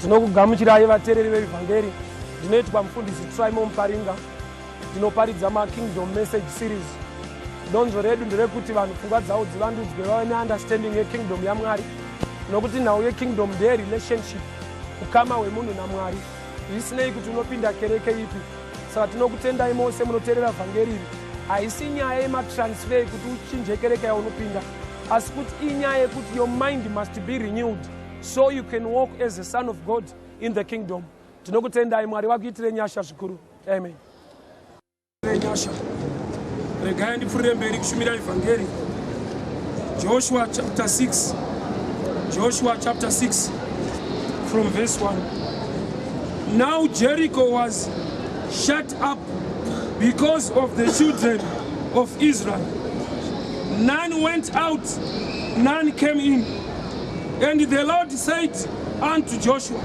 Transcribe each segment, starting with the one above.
Tinokugamuchirai vateereri veEvangeli. Ndinoitwa mufundisi Muparinga. Ndinoparidza Kingdom Message Series. Donzo redu nderekuti vanhu pfungwa dzavo dzivandudzwe vave neunderstanding yekingdom yaMwari. Nokuti nhau yekingdom nderelationship, ukama hwemunhu naMwari. Zvisinei kuti unopinda kereke ipi. Saka tinokutendai mose munoteerera vhangeri iri. Haisi nyaya yematransfer kuti uchinje kereke yaunopinda, asi kuti inyaya yekuti your mind must be renewed so you can walk as a son of God in the kingdom. Tinokutendai, Mwari vakuitire nyasha zvikuru. Amen. Nyasha. Regai ndipfuurire mberi kushumira Evangelist. Joshua chapter 6. Joshua chapter 6 from verse 1. Now Jericho was shut up because of the children of Israel. None went out, none came in. And the Lord said unto Joshua,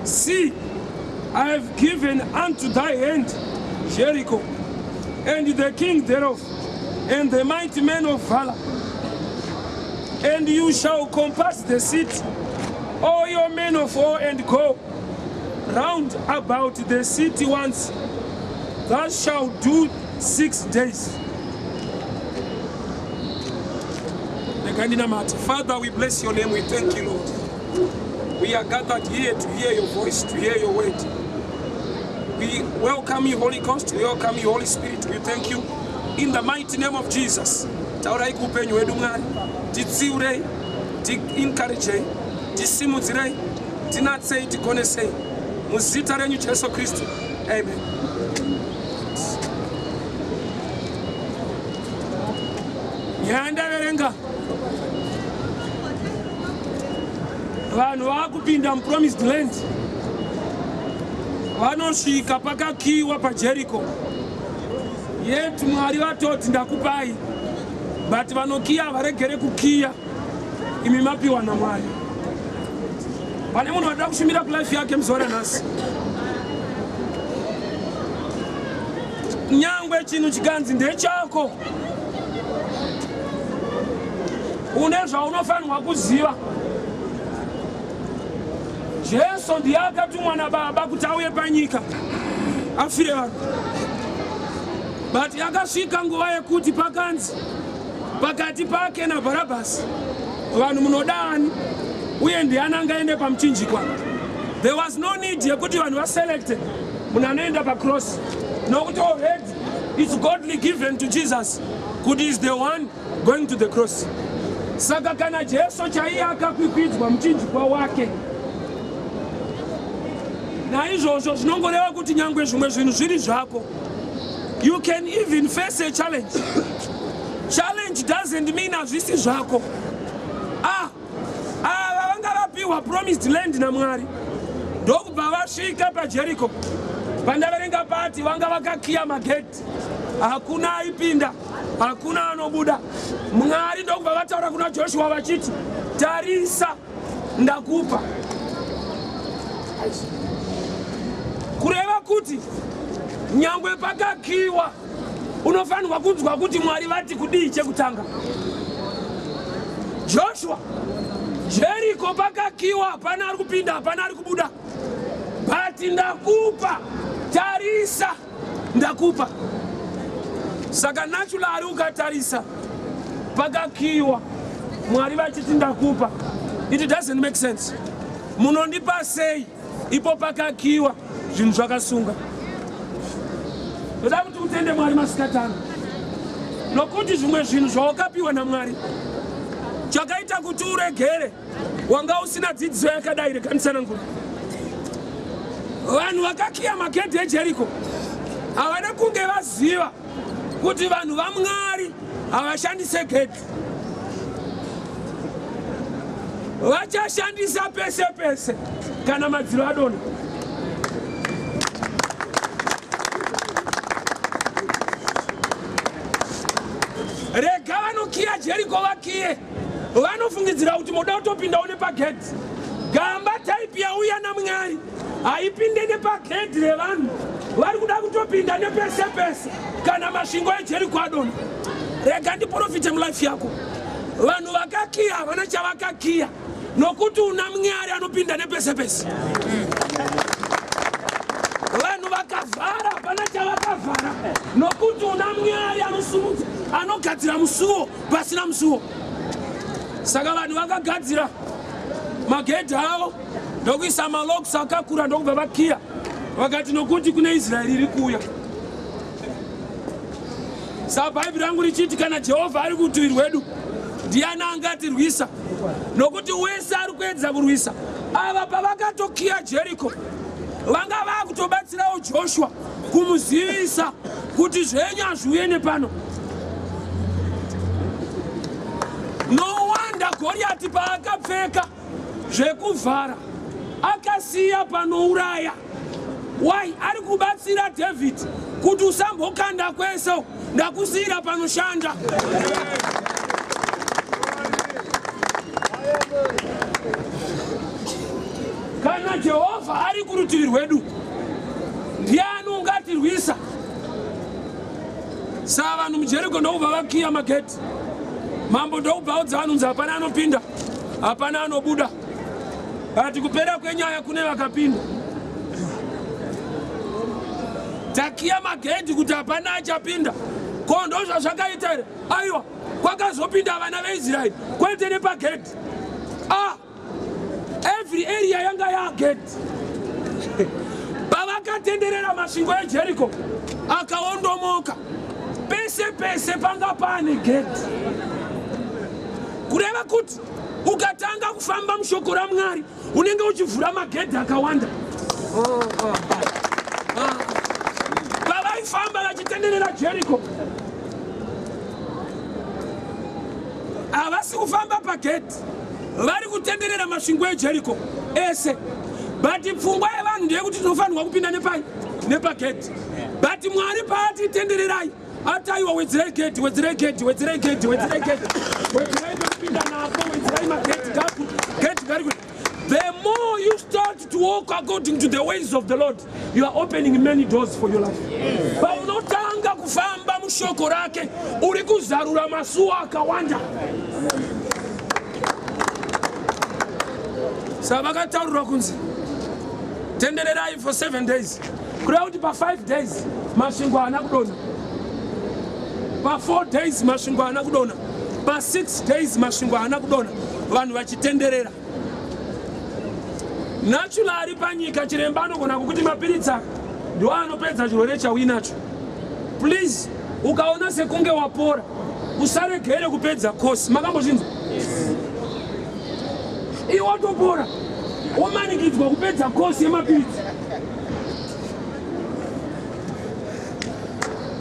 See, I have given unto thy hand Jericho, and the king thereof, and the mighty men of valor. And you shall compass the city, all your men of war, and go round about the city once. Thou shalt do 6 days. Father, we bless your name. We thank you, Lord. We are gathered here to hear your voice, to hear your word. We welcome you, Holy Ghost. We welcome you, Holy Spirit. We thank you in the mighty name of Jesus. Taurai kupenyu wedu Mwari, titsiurei, ti-encouragei, tisimudzirei, tinatsei, tikonesei. Muzita renyu Jesu Kristu. Amen. Nyanda verenga. Vanhu vakupinda mupromised land. Vanosvika pakakiwa paJericho. Yetu Mwari vatoti ndakupai. But vanokiya varegere kukiya. Imi mapiwa naMwari. Pane munhu vada kushumira kulife yake muzore nhasi. Nyangwe chinhu chikanzi ndechako. Une zvaunofanirwa kuziva. Jesu ndiye akatumwa naBaba kuti auye panyika afire vanhu. But yakasvika nguva yekuti pakanzi pakati pake naBharabhasi vanhu munodani uye ndiani angaende pamuchinjikwa. There was no need yekuti vanhu vaselected munhu anoenda pacross, nokuti already it's godly given to Jesus kuti is the one going to the cross. Saka kana Jesu chaiye akakwikwidzwa muchinjikwa wake, naizvozvo zvinongoreva kuti nyangwe zvimwe zvinhu zviri zvako. You can even face a challenge. Challenge doesn't mean hazvisi zvako. Vanga vapiwa promised land naMwari, ndokubva vasvika paJericho. Pandaverenga pati vanga vakakiya mageti, hakuna aipinda, hakuna anobuda. Mwari ndokubva vataura kuna Joshua vachiti, tarisa ndakupa. Kureva kuti nyangwe pakakiwa unofanirwa kunzwa kuti Mwari vati kudii chekutanga. Joshua, Jericho pakakiwa, hapana ari kupinda, hapana ari kubuda. But ndakupa, tarisa ndakupa. Saka naturally ukatarisa pakakiwa Mwari vachiti ndakupa, it doesn't make sense. Munondipa sei ipo pakakiwa zvinhu zvakasunga. Ndoda kuti utende Mwari masikatano, nokuti zvimwe zvinhu zvawakapiwa naMwari chakaita kuti uregere wanga usina dzidziso yakadai. Rekanisanangura vanhu vakakiya magedhi eJericho havana kunge vaziva kuti vanhu vaMwari havashandise gedhi, vachashandisa pese pese kana madziro adonha. Rega vanokiya Jericho vakiye, vanofungidzira kuti moda kutopinda une pagedhi. Gamba type yauya naMwari haipinde nepagedhi revanhu vari kuda kutopinda nepese pese kana masvingo eJericho adonha. Rega ndiprofite mulife yako. Vanhu vakakiya havana chavakakiya, nokuti una mnyari anopinda nepese pese. Vanhu vakavhara hapana chavakavhara nokuti una mnyari anosumudza anogadzira musuwo pasina musuwo. Saka vanhu vakagadzira magedhi avo ndokuisa malocks akakura ndokubva vakiya vakati nokuti kune Israeri iri kuuya. Saka Bhaibheri rangu richiti kana Jehovha ari kurutivi rwedu ndiani angatirwisa, nokuti wese ari kuedza kurwisa. Ava pavakatokiya Jeriko vanga vakutobatsirawo Joshua kumuzivisa kuti zvenyu hazviuye nepano. No wonder Goriati paakapfeka zvekuvhara akasiya panouraya. Why? Ari kubatsira David kuti usambokanda kwese ndakusiyira panoshanda. Kana Jehovha ari kurutivi rwedu ndiani ungatirwisa? Saka vanhu muJeriko ndokubva vakiya magedhi. Mambo ndokubva audza vanhu kuti hapana anopinda hapana anobuda. Ati kupera kwenyaya kune vakapinda. Takiya magedhi kuti hapana achapinda. Ko ndozvo zvakaita here? Aiwa, kwakazopinda vana veIsraeri kwete nepagedhi. Every area yanga yagedhi. Pavakatenderera masvingo eJeriko akaondomoka. Pese pese panga pane gedhi. Kureva kuti ukatanga kufamba mushoko raMwari unenge uchivhura magedhi akawanda. Pavaifamba vachitenderera Jeriko havasi kufamba pagedhi, vari kutenderera masvingo eJeriko ese. But pfungwa yevanhu ndeyekuti tinofanirwa kupinda nepagedhi. But Mwari paatitendererai ataiwa wedzerai gedhi, wedzerai gedhi, wedzerai gedhi, wedzerai gedhi, wedzerai kupinda napo, wedzerai magedhi gapu, gedhi gari kuti. The more you start to walk according to the ways of the Lord, you are opening many doors for your life. Paunotanga kufamba mushoko rake uri kuzarura masuo akawanda. Saka vakataurira kunzi tendererai for 7 days. Kureva kuti pa 5 days masvingo haana kudonha. Pa 4 days masvingo haana kudonha. Pa 6 days masvingo haana kudonha. Vanhu vachitenderera. Naturally panyika chiremba anogona kukuti mapiritsa ndo anopedza chirwere chauinacho. Please, ukaona sekunge wapora usaregere kupedza kosi. Makambozvinzwa? Iwe watopora womanikidzwa kupedza kosi yemapiritsa.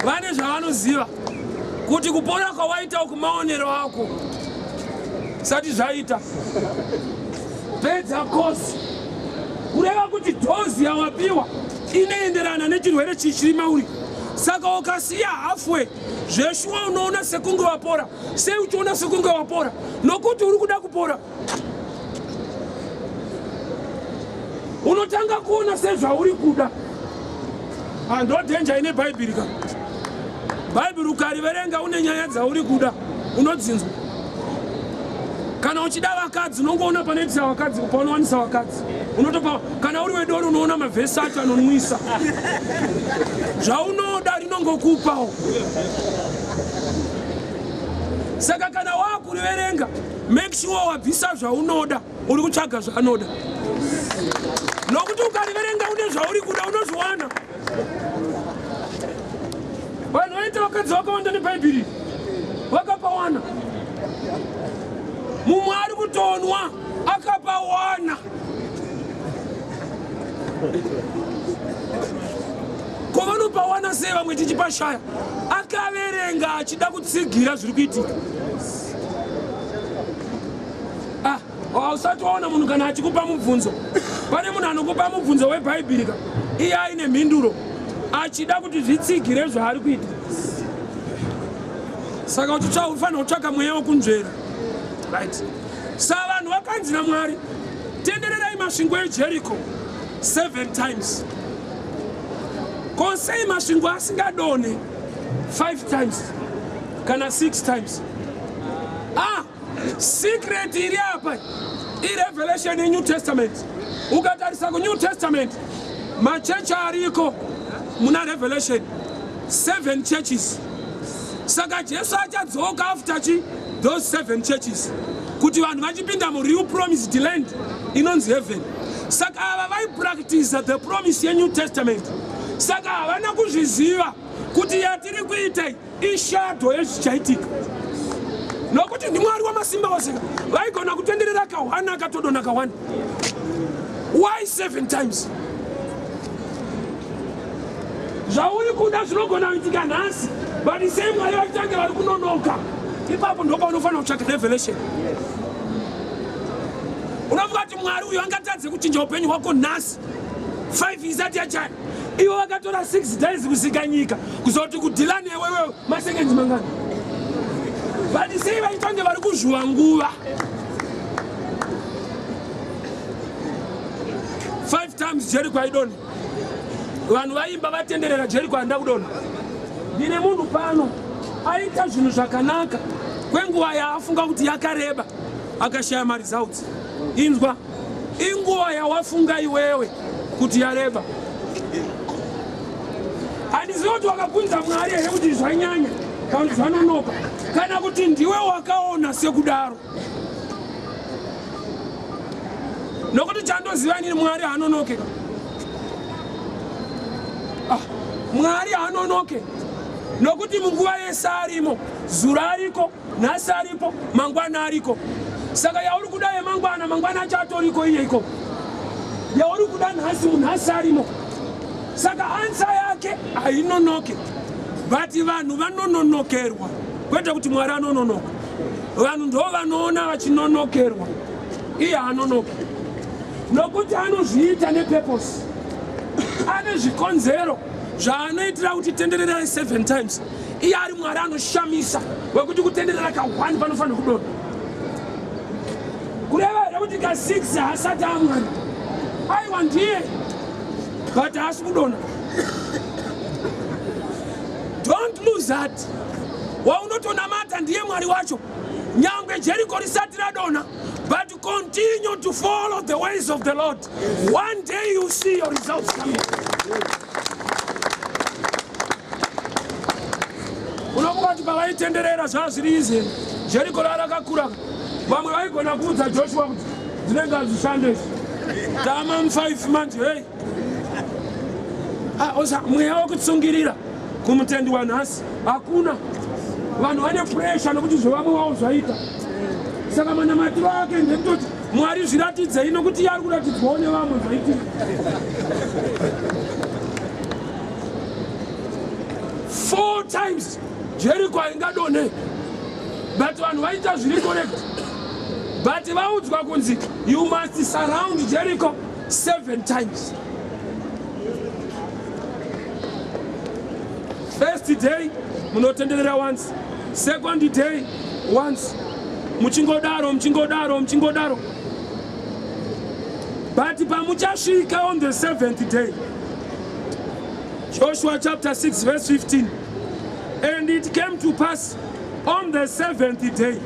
Vane zvavanoziva kuti kupora kwawaita kumaonero ako sati zvaita pedza kosi. Kureva kuti dozi yawapiwa inoenderana nechirwere chichiri mauri. Saka ukasiya halfway zveshuwa unoona sekunge wapora. Sei uchiona sekunge wapora? Nokuti uri kuda kupora. Unotanga kuona sezvauri kuda. Ndo dhenja ine Bhaibheri ka. Bhaibheri ukariverenga une nyaya dzauri kuda unodzinzwa. Kana uchida vakadzi unongoona panoitisa vakadzi paunowanisa vakadzi. Unotopa kana uri wedoro unoona mavhesi acho anonwisa. Zvaunoda rinongokupawo. Saka kana wakuriverenga make sure wabvisa zvaunoda uri kutsvaga zvaanoda. Nokuti ukariverenga une zvauri kuda unozviwana. Vanhu vaita vakadzi vakawanda neBhaibheri vakapawana. Mumwe ari kutonwa akapawana. Kovanopawana sei vamwe tichipashaya? Akaverenga achida kutsigira zviri kuitika. Hausati waona munhu kana achikupa mubvunzo. Pane munhu anokupa mubvunzo weBhaibheri ka iye aine mhinduro achida kuti zvitsigire zvaari kuita. Saka ufanira kutsvaka mweya wokunzvera. Right. Saka vanhu vakanzi naMwari tendererai masvingo eJeriko 7 times. Ko sei masvingo asingadonhe 5 times kana 6 times? Secret iri apa. Revelation in New Testament. Ukatarisa ku New Testament. Machecha ariko muna Revelation 7 churches. Saka Jesu achadzoka after those 7 churches. Kuti vanhu vachipinda mu real promised land inonzi heaven. Saka ava vai practice the promise in New Testament. Saka havana kuzviziva kuti yatiri kuita ishadow yezvichaitika. Nokuti ndi Mwari wamasimba ose vaigona kutenderera ka1 akatodona ka1. Why 7 times? Zvauri kuda zvinogona kuitika nhasi, but the same Mwari vachitanga vari kunonoka. Ipapo ndopa unofanira kutsvaka revelation. Unofunga kuti Mwari uyu angatadze kuchinja upenyu hwako nhasi 5 isati yachaya. Ivo vakatora 6 days kusika nyika kuzoti kudhila newewe masekenzi mangani. But sei vaitange vari kuzhuwa nguva 5 times Jericho aidona. Vanhu vaimba vatenderera Jericho handa kudona. Ndine munhu pano aita zvinhu zvakanaka kwenguva yaafunga kuti yakareba akashaya maresults. Inzwa, inguva yawafunga iwewe kuti yareba. Handizivi kuti wakabvunza Mwari here kuti zvanyanya kana kuti zvanonoka kana kuti ndiwe wakaona sekudaro. Nokuti chandoziva nini Mwari haanonoke. Mwari haanonoke. Nokuti munguva yese arimo, zura ariko, nhasi aripo, mangwana ariko. Saka yauri kuda yemangwana, mangwana achatoriko iyeko. Yauri kuda nhasi, munhasi arimo. Saka ansa yake hainonoke. But vanhu vanononokerwa. Kwete kuti Mwari anononoka. Vanhu ndo vanoona vachinonokerwa. Iye haanonoke. Nokuti anozviita nepurpose. Ane zvikonzero zvaanoitira kuti tenderera 7 times. Iye ari Mwari anoshamisa wekuti kutenderera ka1 panofanira kudona. Kureva kuti ka6 hasati amwari. Aiwa ndiye. But haasi kudona. Don't lose that. Waunotonamata ndiye Mwari wacho. Nyangwe Jericho risati radona. But continue to follow the ways of the Lord. One day you see your results coming. Unokubati pavaitenderera zvazvirize Jericho rarakakura. Vamwe vaigona kuudza Joshua kuti dzinenge hazvishande tama 5 manje hey. Osa mweya wekutsungirira kumutendi wanhasi hakuna. Vanhu vane pressure nokuti zvevamwe vavo zvaita. Saka manamatiro ake ndekutoti Mwari zviratidzei nokuti yari kuratidzwawo nevamwe zvaitika. 4 times Jericho ingadone. But vanhu vaita zviri correct. But vaudzwa kunzi you must surround Jericho 7 times. First day munotenderera once. Second day once. Muchingodaro. But pamuchasvika on the 7th day. Joshua chapter 6 verse 15. And it came to pass on the 7th day.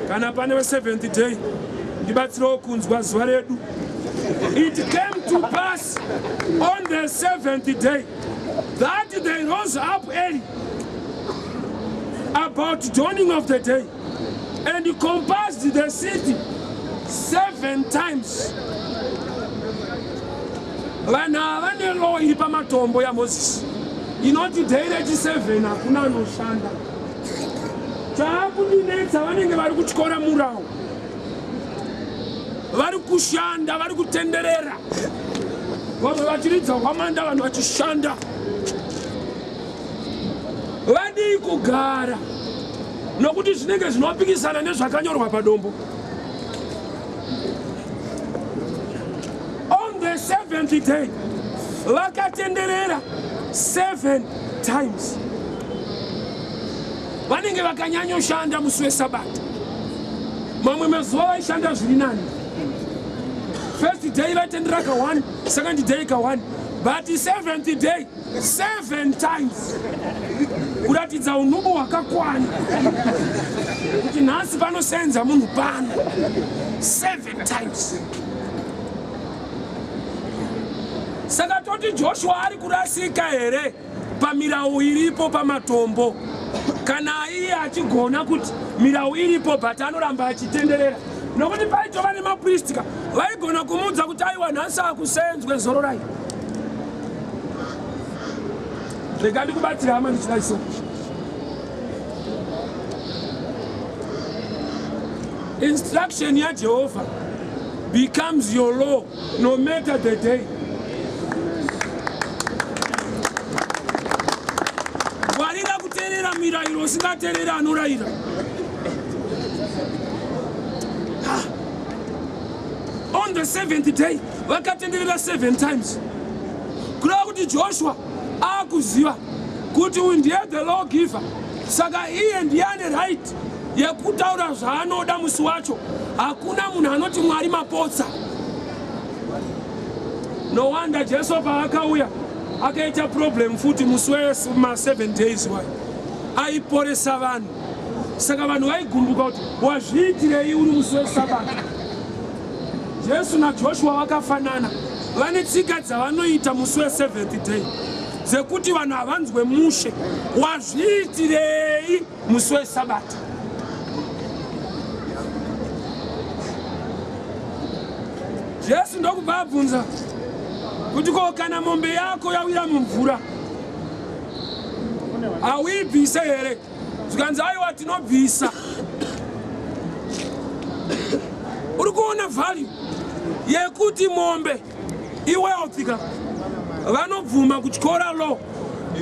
Kana pane 7th day. Ndibatsiro kunzwa zuva redu. It came to pass on the 7th day that they rose up early about dawning of the day and compassed the city 7 times. Vana vane law iri pamatombo ya Moses. Inoti direct 7 hakuna anoshanda. Chaakundinetsa vanenge vari kutyora murawo. Vari kushanda, vari kutenderera. Vamwe vachiridza hwamanda vanhu vachishanda. Vadi kugara. Nokuti zvinenge zvinopikisana nezvakanyorwa padombo. On the 7th day, vakatenderera 7 times. Vanenge vakanyanyoshanda musi weSabata. Mamwe mazuva vaishanda zviri nani. First day vaitendera ka1, second day ka1, But the 7th day, 7 times. Kuratidza unubu wakakwana. Kuti nhasi panosenza munhu pano. 7 times. Saka toti Joshua ari kurasika here pamirawu iripo pamatombo. Kana iye achigona kuti mirawu iripo but anoramba achitenderera. Nokuti paitova nemapristika vaigona kumudza kuti aiwa nhasi akusenzwe zoro rai. Regarding about Raman, instruction ya Jehovah becomes your law no matter the day. Warira kuterera mirairo singaterera anoraira. On the 7th day, vakatenderera 7 times. Kura kuti Joshua akuziva kuti ndiye the lawgiver, saka iye ndiyane right yekutaura zvaanoda musi wacho. Hakuna munhu anoti Mwari mapotsa. No wonder Jesu paakauya akaita problem futi musi wema 7 days wa aiporesa vanhu. Saka vanhu vaigumbuka kuti wazviitirei uri musi weSabata. Jesu naJoshua vakafanana, vane tsika dzavanoita musi we7th day dzekuti vanhu havanzwe mushe. Wazviitirei musi weSabata. Jesu ndokubva abvunza kuti ko kana mombe yako yawira mumvura hauibvise here? Zvikanzi aiwa tinobvisa. Uri kuona value yekuti mombe iwealthika vanobvuma kutyora law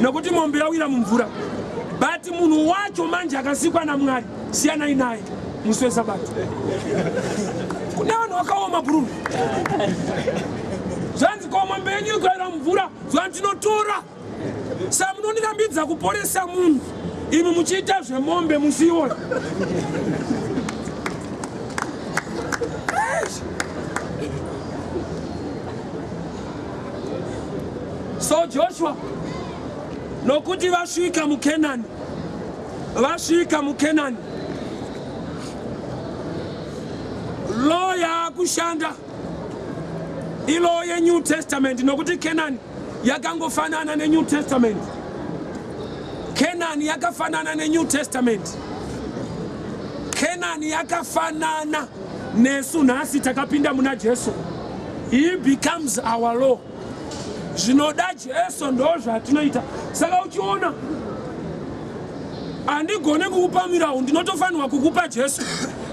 nokuti mombe yawira mumvura, but munhu wacho manje akasikwa naMwari siyanai naye musi weSabata. Kune vanhu vakaoma bhuru. Zvanzi ko mombe yenyu ikawira mumvura zvanzi tinotora. Saka munondirambidza kuporesa munhu imi muchiita zvemombe musi iwoyo. So Joshua nokuti vasvika muKenani, law yakushanda ilaw yeNew Testament, nokuti Kenani yakangofanana neNew Testament. Kenani yakafanana neNew Testament. Kenani yakafanana nesu nhasi takapinda muna Jesu. He becomes our law. Zvinoda Jesu ndo zvatinoita. Saka uchiona andigone kukupa mirawu, ndinotofanirwa kukupa Jesu.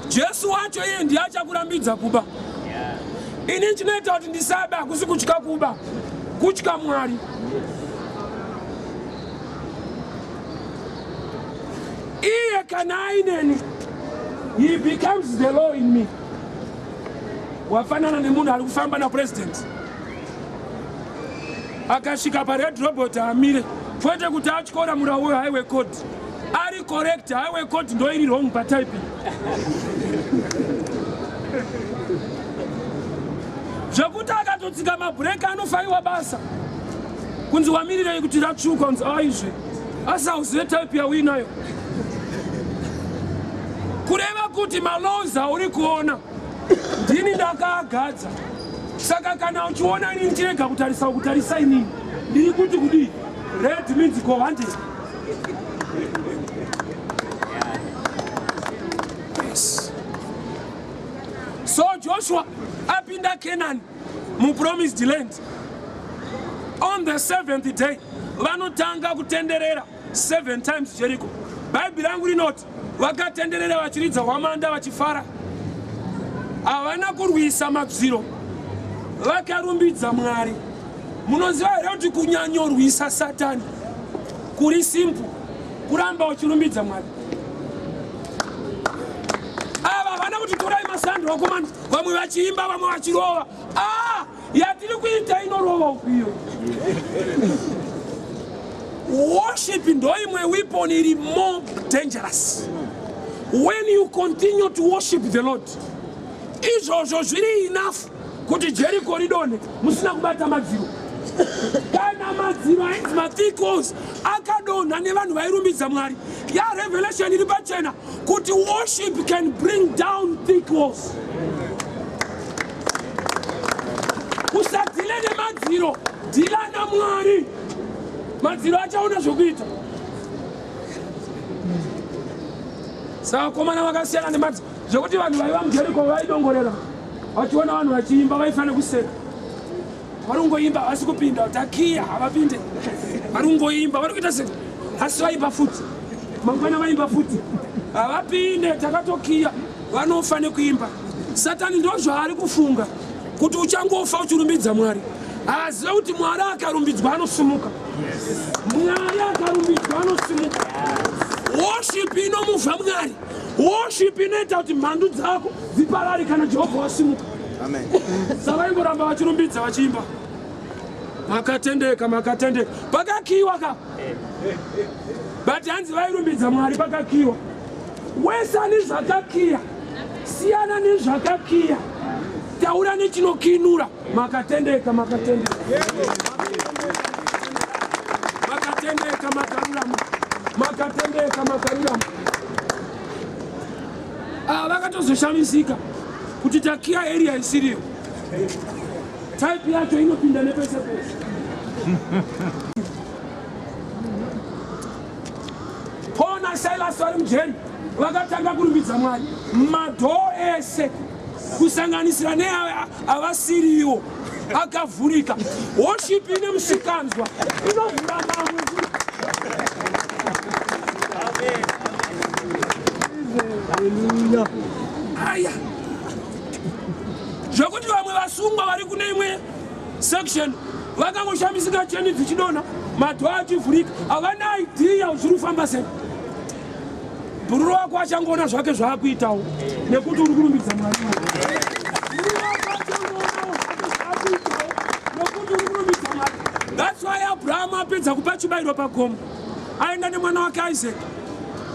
Jesu wacho iye ndiye achakurambidza kuba. Ini chinoita kuti ndisabe hakusi kutya kuba, kutya Mwari. Iye kana aineni, he becomes the law in me. Wafanana nemunhu ari kufamba na president. Akasvika pared robot amire, kwete kuti atyora murawu wehighway code. Ari correct, highway code ndo iri wrong patyping. Zvokuti akatotsika mabhureki anofaiwa basa. Kunzi wamirirei kuti ratsvuka, kunzi aizve asauzive type yauinayo. Kureva kuti malaws auri kuona ndini ndakaagadza. Saka kana uchiona ini ndirega kutarisa inini, ndiri kuti kudi red means go wanted. Yes. So Joshua apinda Canaan mu promised land. On the 7th day vanotanga kutenderera 7 times Jericho. Bible yangu rinoti vakatenderera vachiridza hwamanda vachifara. Havana kurwisa mabviro, vakarumbidza Mwari. Munoziva here kuti kunyanyorwisa Satani kuri simple, kuramba uchirumbidza Mwari. Ava vana kuti torai masando wakomana, vamwe vachiimba vamwe vachirova. Yatiri kuita inorova upiyo. Worship ndo imwe weapon iri more dangerous. When you continue to worship the Lord, izvozvo zviri enough kuti Jericho ridone musina kubata madziro. kana madziro ainzi ma-thick walls akadonha nevanhu vairumbidza Mwari. Revelation iri pachena kuti worship can bring down thick walls. Usadhile nemadziro, dhila naMwari. Madziro achaona zvokuita. Saka komana vakasiyana nemadziro zvokuti vanhu vaiva muJeriko vaidongorera vachiona vanhu vachiimba vaifanira kuseka. Varungoimba vasi kupinda takiya havapinde. Varungoimba vari kuita seka asi vaimba futi. Mangwana vaimba futi. Havapinde takatokiya vanofa nekuimba. Satani ndozvaari kufunga kuti uchangofa uchirumbidza Mwari. Azive kuti Mwari akarumbidzwa anosumuka. Mwari akarumbidzwa anosumuka. Worship inomuvha Mwari. Worship inoita kuti mhandu dzako dziparare kana Jehovha wasimuka. Amen. Savaingoramba vachirumbidza vachiimba. Makatendeka makatendeka. Pakakiwa ka. But hanzi vairumbidza Mwari pakakiwa. Wesa nezvakakiya. Siyana nezvakakiya. Taura nechinokinura. Makatendeka makatendeka. Makatendeka makarurama. Makatendeka makarurama. Vakatozoshamisika kuti takiya area isiriyo. Type yacho inopinda nepese pese. Paul na Silas vari mujeri vakatanga kurumbidza Mwari. Madhoo ese kusanganisira neavasiriwo akavhurika. Worship ine musikanzwa inovhura mamwe. Hallelujah. Aya. Zvokuti vamwe vasungwa vari kune imwe section vakangoshamisika cheni dzichidonha madhoo achivhurika. Havana idea zviri kufamba sei. Bhururu wako achangoona zvake zvaakuitawo nekuti uri kurumbidza Mwari. That's why Abraham apedza kupa chibayiro pagomo aenda nemwana wake Isaac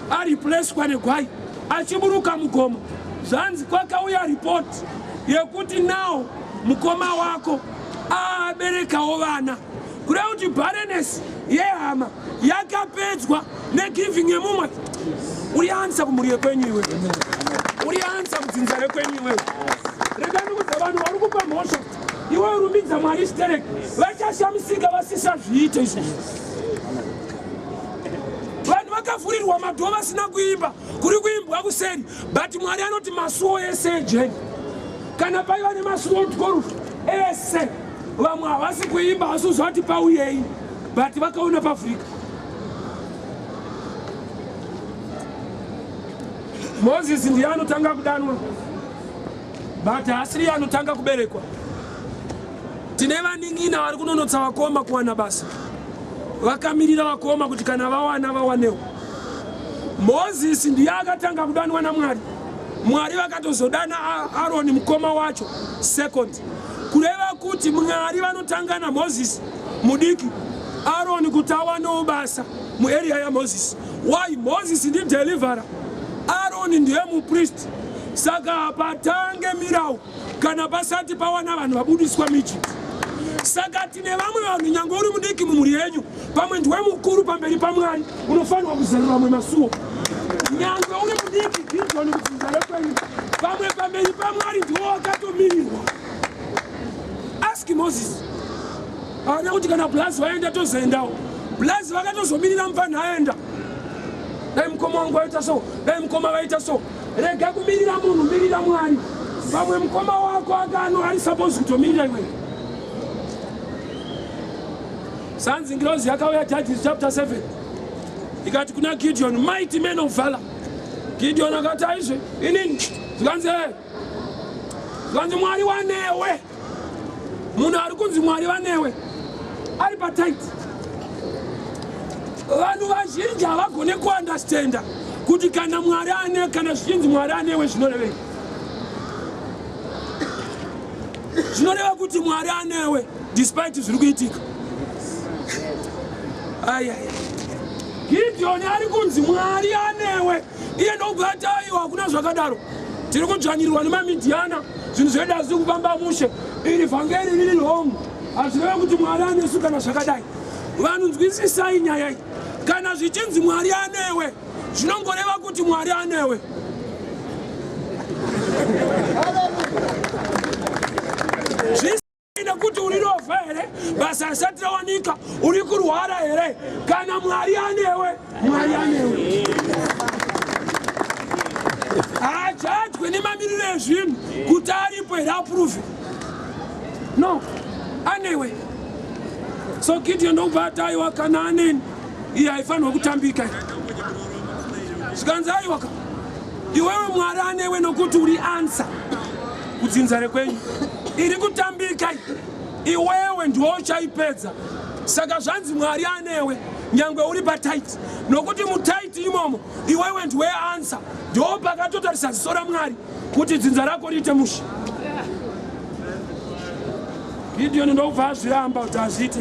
aripleswa negwai achiburuka mugomo. Zvanzi kwakauya report yekuti now mukoma wako aberekawo vana. Kureva kuti barrenness yehama yakapedzwa negiving yemumwe. Urianza kumuriye kwenyu iwe. Urianza kudzinza rekwenyu iwe. Rega ndikudza vanhu vari kupa mhosva. Iwe urumbidza Mwari stereke. Vachashamisika vasisa zviite izvi. Vanhu vakavhurirwa madhoo vasina kuimba. Kuri kuimbwa kuseri. But Mwari anoti masuo ese ejeni. Kana paiva nemasuo gorufu ese. Vamwe havasi kuimba vasuzwa kuti pauyei. But vakaona paAfrica. Moses ndiye anotanga kudanwa. But asiri anotanga kuberekwa. Tine vaning'ina vari kunonotsa vakoma kuwana basa. Vakamirira vakoma kuti kana vawana vawanewo. Moses ndiye akatanga kudanwa naMwari. Mwari vakatozodana Aroni mukoma wacho second. Kureva kuti Mwari vanotanga naMoses mudiki. Aroni kuti awanewo basa muarea yaMoses. Why? Moses ndi deliverer. Aroni ndiye mupriest. Saka patange mirau kana pasati pawana vanhu vabudiswa michi. Saka tine vamwe vanhu nyange uri mudiki mumuri yenyu pamwe ndiwe mukuru pamberi paMwari unofanirwa kuzarura vamwe masuo. Nyange uri mudiki Gideon kudzinza rekwenyu pamwe pamberi paMwari ndiwo wakatomirirwa. Ask Moses. Haana kuti kana Blazi vaenda tozoendawo. Blazi vakatozomirira mupana aenda. Dai mukoma wangu vaita so, dai mukoma vaita so. Rega kumirira munhu, mirira Mwari. Pamwe mukoma wako akano ari supposed kutomirira iwe. Sanzi ngirozi yakauya Judges chapter 7. Ikati kuna Gideon, mighty man of valor. Gideon akati aizve, inini? Zvanzi Mwari wanewe. Munhu ari kunzi Mwari wanewe. Ari patight. Vanhu vazhinji havagone kuandastenda kuti kana Mwari ane kana zvichinzi Mwari anewe zvinorevei. Zvinoreva kuti Mwari anewe despite zviri kuitika. Aya. Gideon ari kunzi Mwari anewe. Iye ndobva ati aiwa hakuna zvakadaro. Tiri kudzvanyirirwa nemamidiana. Zvinhu zvedu hazisi kufamba mushe. Iri vhangeri riri long. Azvirevo kuti Mwari anesu kana zvakadai. Vanhu nzwisisai nyaya iyi. Kana zvichinzi Mwari anewe, zvinongoreva kuti Mwari anewe. Zvisina kuti uri rofa here, basa risati rawanika, uri kurwara here, kana Mwari anewe, Mwari anewe. Haachadwe nemamiriro ezvinhu kuti aripo here apuruve. No, anewe. So Gideon ndobva ataiwa kana aneni, iye haifanirwa kutambika. Zvikanzi aiwa ka, iwewe Mwari anewe nokuti uri ansa kudzinza rekwenyu. Iri kutambika iwewe ndiwo uchaipedza. Saka zvanzi Mwari anewe nyangwe uri pataiti, nokuti mutaiti imomo iwewe ndiwe ansa. Ndiwo pakatotarisa ziso raMwari kuti dzinza rako riite musha. Gideon ndobva azviramba kuti azviite.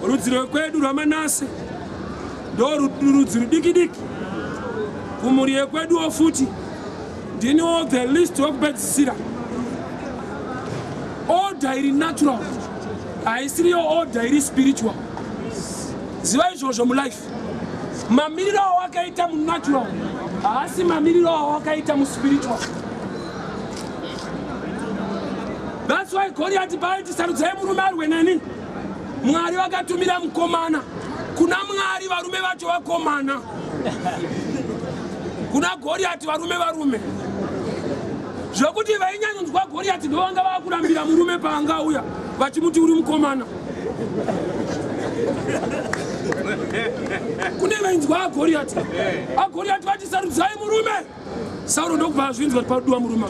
Rudzi rwekwedu rwaManase ndo rudzi rudiki-diki. Kumhuri yekweduwo futi ndiniwo the least wokupedzisira. Order iri natural, haisiriyo order iri spiritual. Ziva izvozvo mulife. Mamiriro awakaita munatural haasi mamiriro awakaita muspiritual. That's why Goliath paiti sarudzai murume arwe neni. Mwari vakatumira mukomana. Kuna Mwari varume vacho vakomana. Kuna Goliath varume. Zvokuti vainyanyonzwa Goliath ndovanga vakurambira murume paangauya vachimuti uri mukomana. Kune vainzwa Goliath. Goliath vati sarudzai murume. Sauro ndokubva azvinzwa paduwa murume.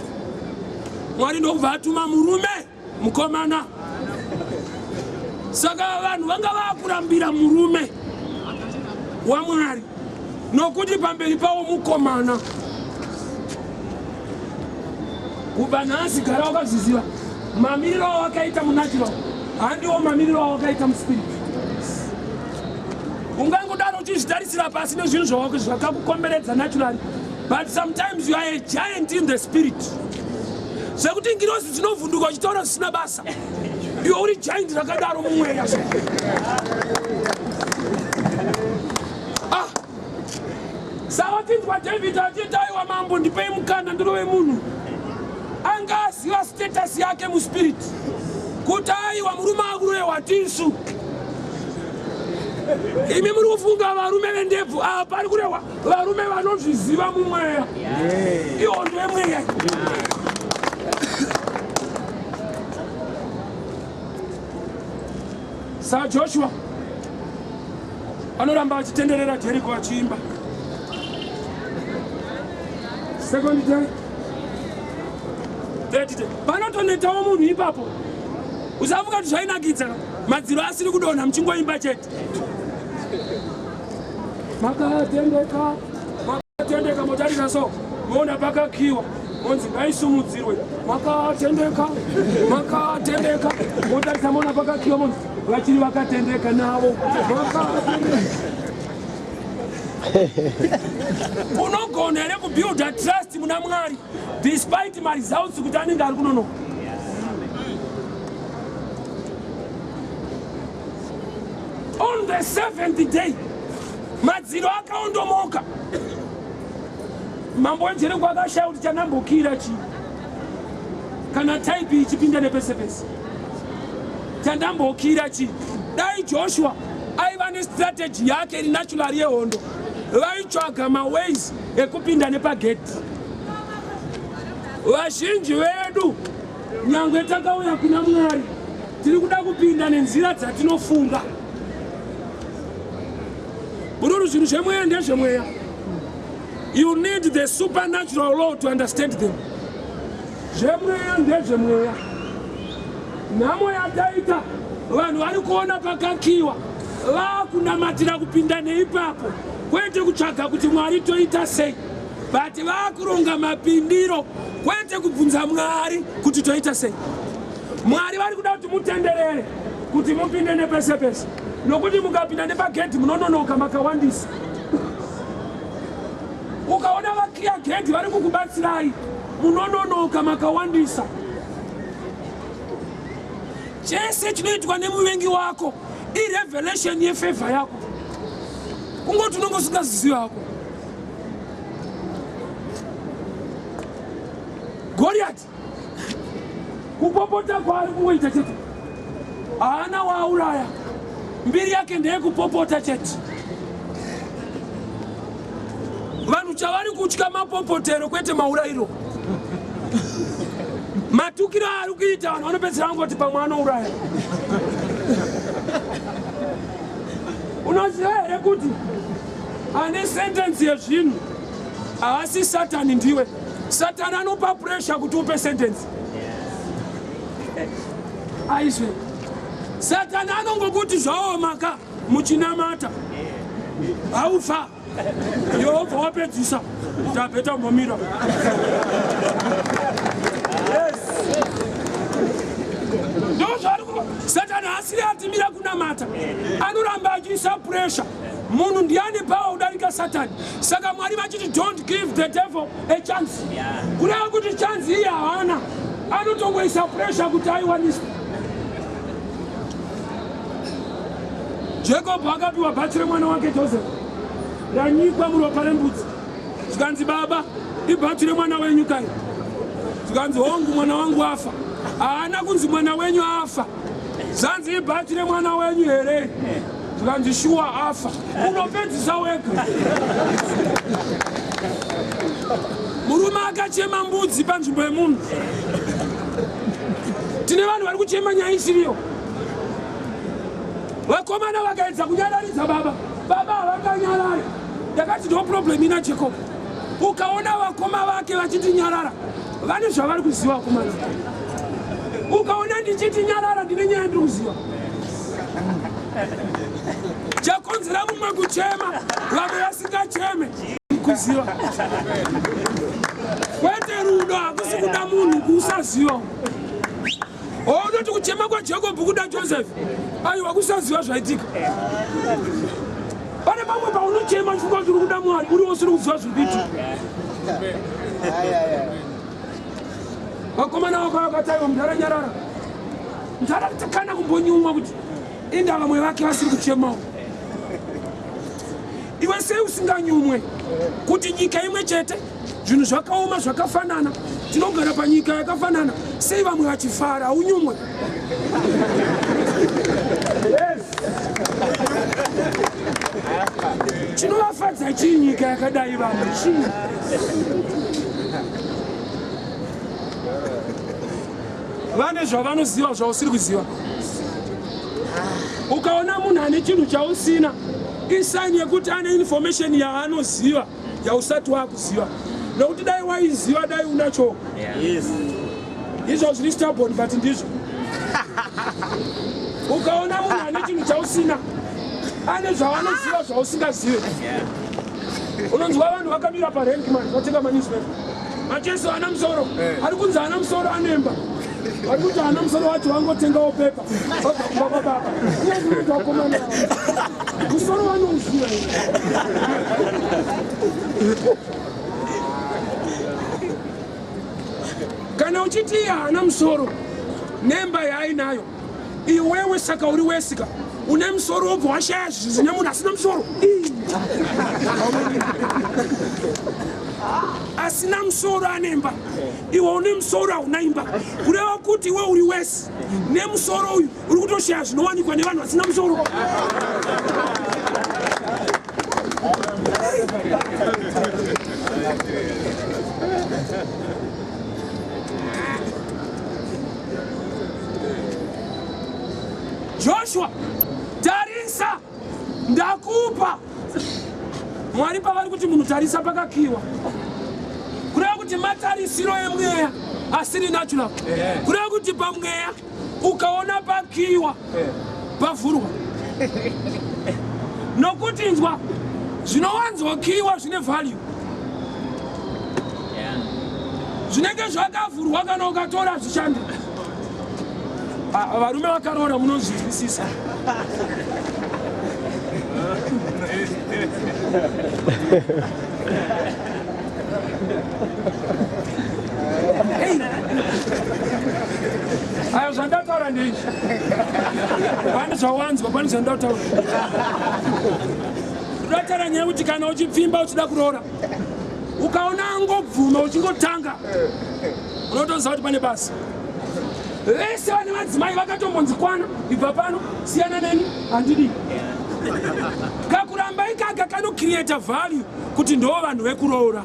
Mwari ndokubva atuma murume mukomana. Saka vanhu vanga vakurambira murume waMwari nokuti pamberi pawo mukomana. Kubva nhasi gara wakazviziva mamiriro awakaita munatural handiwo mamiriro awakaita muspirit. Ungangodaro uchizvitarisira pasi nezvinhu zvakakukomberedza naturally, but sometimes you are a giant in the spirit. Zvekuti ngirozi dzinovhunduka uchitaura zvisina basa, iwe uri giant rakadaro mumweya. Saka tinzwa David achiti aiwa mambo ndipei mukana ndirove munhu. Anga aziva status yake muspirit kuti aiwa murume akuroyewa tisu. Imi muri kufunga varume vendebvu ava pari kurewa varume vanozviziva mumweya. Ihondo yemweya. Saka Joshua anoramba achitenderera Jericho achiimba. Second day, third day. Panotonetawo munhu ipapo. Usavuka kuti zvainakidza madziro asiri kudonha muchingoimba chete. Makatendeka motarisa so moona pakakiwa monzi ngaisumudzirwe. Makatendeka motarisa moona pakakiwa monzi vachiri vakatendeka navo. Unogona here kubuilda trust muna Mwari despite my results kuti anenge ari kunonoka. On the seventh day madziro akaondomoka. Mambo weJeriko akashaya kuti chanambokira chi kana type ichipinda nepese-pese chandambokira chi. Dai Joshua aiva nestrategy yake iri natural yehondo, vaitsvaga maways ekupinda nepageti. Vazhinji vedu nyangwe takauya kuna Mwari tiri kuda kupinda nenzira dzatinofunga. Bururu zvinhu zvemweya ndezvemweya. You need the supernatural law to understand them. Zvemweya ndezvemweya. Nhamo yataita vanhu vari kuona pakakiwa vakunamatira kupinda neipapo, kwete kutsvaga kuti Mwari toita sei, but vakuronga mapindiro kwete kubvunza Mwari kuti toita sei. Mwari vari kuda kuti mutenderere kuti mupinde nepese-pese, nokuti mukapinda nepagedhi munononoka makawandisa. Ukaona vakiya gedhi vari kukubatsirai munononoka makawandisa. chese chinoitwa nemuvengi wako irevelation yefavor yako. Kungoti unongosingaziziva yako. Goliath kupopota kwari kungoita chete. Haana waauraya. Mbiri yake ndeye kupopota chete. Vanhu chavari kutya mapopotero kwete maurayiro. Matukiro ari kuita vanhu vanopedzera vangoti pamwe anouraya. Unoziva here kuti ane sentence yezvinhu haasi Satani ndiwe. Satani anopa pressure kuti upe sentence. Aiswe. Satani anongokuti zvaomaka muchinamata. Haufa. Jehovha wapedzisa. Tapeta mbomira. Yes. Satani asiri atimira kunamata. Anoramba achiisa pressure. Munhu ndiani power udarika Satani. Saka Mwari vachiti don't give the devil a chance. Kureva kuti chance iyi haana. Anotongoisa pressure kuti aiwaniswe. Jacob akapiwa bhachi remwana wake Joseph. Yanyikwa muropa rembudzi. Zvikanzi baba, ibhachi remwana wenyu kai. Zvikanzi hongu mwana wangu afa. Haana kunzi mwana wenyu afa. Zanzi ibhachi remwana wenyu here. Zvikanzi shuwa afa. Unopedzisa wega. Murume akachema mbudzi panzvimbo yemunhu. Tine vanhu vari kuchema nyaya isiriyo. Vakomana vakaedza kunyararidza baba. Baba havakanyarara. Ndakati no problem ina Jacob. Ukaona vakoma vake vachiti nyarara. Vane zvavari kuziva vakomana. Ukaona ndichiti nyarara ndine nyaya ndiri kuziva. Chakonzera mumwe kuchema, vamwe vasingacheme kuziva. Kwete rudo hakusi kuda munhu kusaziva. Unoti kuchema kwaJacob kuda Joseph. Aiwa kusaziva zvaitika. Pane pamwe paunochema chifukwa chiri kuda Mwari uri wose uri kuziva zviri kuitika. Vakomana vako vakataiwa munhu aranyarara. Ndara kutakana kumbonyumwa kuti inda vamwe vake vasiri kuchemawo. Iwe sei usinganyumwe kuti nyika imwe chete zvinhu zvakaoma zvakafanana tinogara panyika yakafanana sei vamwe vachifara unyumwe. Yes. Chinovafadza chii nyika yakadai vamwe chii? Vane zvavanoziva zvausiri kuziva. Ukaona munhu ane chinhu chausina isaini yekuti ane information yaanoziva yausati wakuziva. Nokuti dai waiziva dai unacho. Yes. Izvo zviri stubborn but ndizvo. Ukaona munhu ane chinhu chausina ane zvavanoziva zvausingazive. Unonzwa vanhu vakamira parenki mani vatenga manewspaper. Majesu ana musoro. Ari kunzi ana musoro anemba. Ari kuti ana musoro wacho wangotengawo pepa. Baba baba. Unozi wakomana. Musoro vanouziva. Kana uchiti hana musoro nemba yaainayo iwewe saka uri wesika une musoro wobva washaya zvine munhu asina musoro. Asina musoro anemba iwe une musoro hauna imba. Kureva kuti iwe uri wesi nemusoro uyu uri kutoshaya zvinowanikwa nevanhu vasina musoro. Joshua, tarisa, ndakupa. Mwari pavari kuti munhu tarisa pakakiwa. Kureva kuti matarisiro emweya asiri natural. Kureva kuti pamweya ukaona pakiwa pavhurwa. Nokuti inzwa zvinowanzokiwa zvine value. Zvinenge zvakavhurwa kana ukatora zvishanda. Varume vakarora munozvinzwisisa. Ayo zvandataura ndizvi. Pane zvawanzwa, pane zvandataura. Ndataura nyaya kuti kana uchipfimba uchida kuroora, ukaona angobvuma uchingotanga, unotoziva kuti pane basa. Vese vane madzimai vakatombonzikwana, ibva pano siyana neni handidi. Kakuramba ikaka kanocreate value kuti ndo vanhu vekuroora.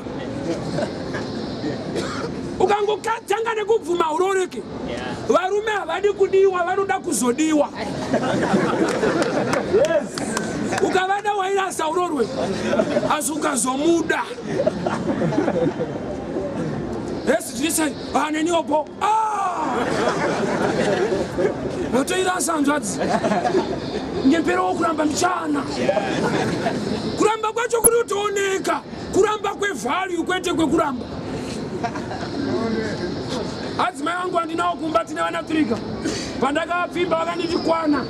Ukangotanga nekubvuma urooreke. Varume havadi kudiwa, vanoda kuzodiwa. Ukavada wairasa uroorwe, asi ukazomuda. Yes, ndisai, neniwopo. Votoirasa hanzvadzi. Ngempero wokuramba mchana. Kuramba kwacho kunotooneka. Kuramba kwevalue kwete kwekuramba. Adzimai vangu handinawo kumba tine vana 3. Pandakapfimba vakandikwana.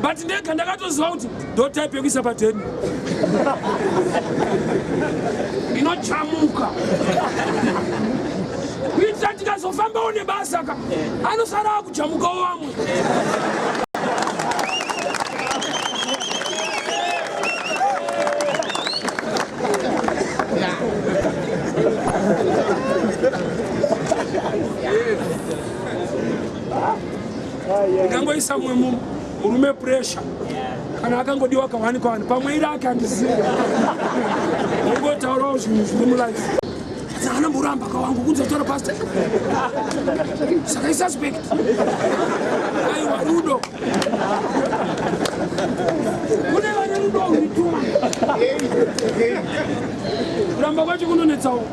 But ndega ndakatoziva kuti ndo type yekuisa pateni. Inochamuka. Kuitira tikazofambawo nebasa ka, anosara akuchamukawo vamwe. Ngangoisa mwe murume pressure. Kana akangodiwa kawani pamwe ira akandiziva. Ngotaurawo zvinhu zviri mulife. Sana muramba kawangu kunze tora pastor. Saka I suspect. Aiwa rudo. Kune vane rudo rwituma. Kuramba kwacho kunonetsawo.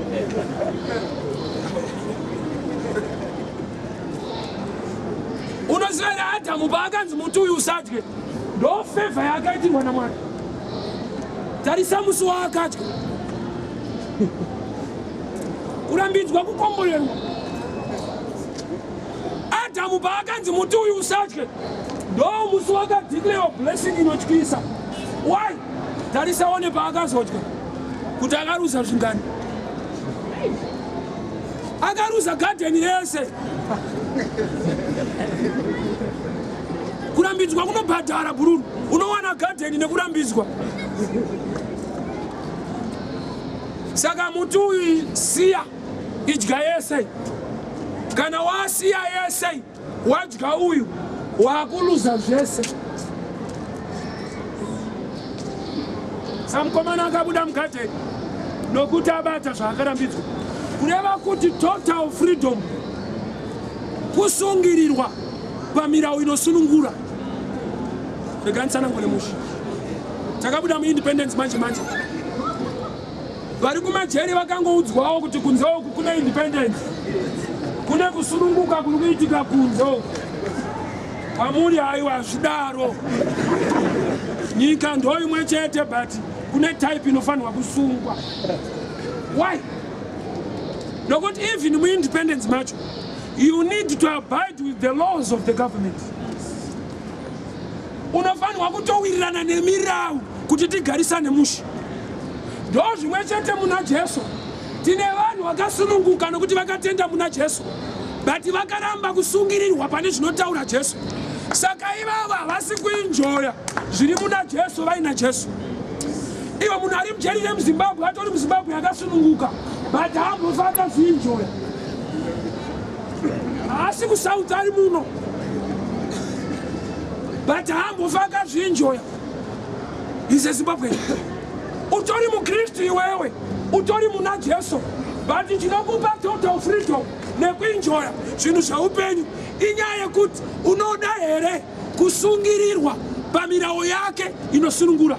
Unoziva here Adamu paakanzi muti uyu usadye, ndo favor yaakaitirwa naMwari. Tarisa musi waakadya. Kurambidzwa kukomborerwa. Adamu paakanzi muti uyu usadye, ndo musi wakadeclare blessing inotyisa. Why? Tarisa one paakazodya kuti akaruza zvingani. Akaruza garden yese. Kurambidzwa kunobhadhara bururu. Unowana garden nekurambidzwa. Saka muti uyu siya, idya yese. Kana wasiya yese, wadya uyu, wakuluza zvese. Samukomana akabuda mugarden nokuti abata zvaakarambidzwa. Kureva kuti total freedom. Kusungirirwa pamirau inosunungura. Reganisana ngone mushi. Takabuda muindependence manje. Vari kumajeri vakangoudzwawo kuti kunze uku kune independence. Kune kusununguka kuri kuitika kunze uku. Kwamuri haiwa zvidaro. Nyika ndo imwe chete but kune type inofanirwa kusungwa. Why? Nokuti even muindependence macho, you need to abide with the laws of the government. Unofanirwa kutowirirana nemirau kuti tigarisane mushi. Ndo zvimwe chete muna Jesu. Tine vanhu vakasununguka nokuti vakatenda muna Jesu, but vakaramba kusungirirwa pane zvinotaura Jesu. Saka ivava havasi kuenjoya zviri muna Jesu vaina Jesu. Iwe munhu ari mujeri nemuZimbabwe atori muZimbabwe akasununguka, but haambofa akazvienjoya. Haasi kuSouth ari muno, but haambofa akazvienjoya. Ize Zimbabwe. Utori muKristu iwewe, utori muna Jesu, but chinokupa total freedom nekuenjoya zvinhu zvaupenyu inyaya yekuti unoda here kusungirirwa pamirau yake inosunungura.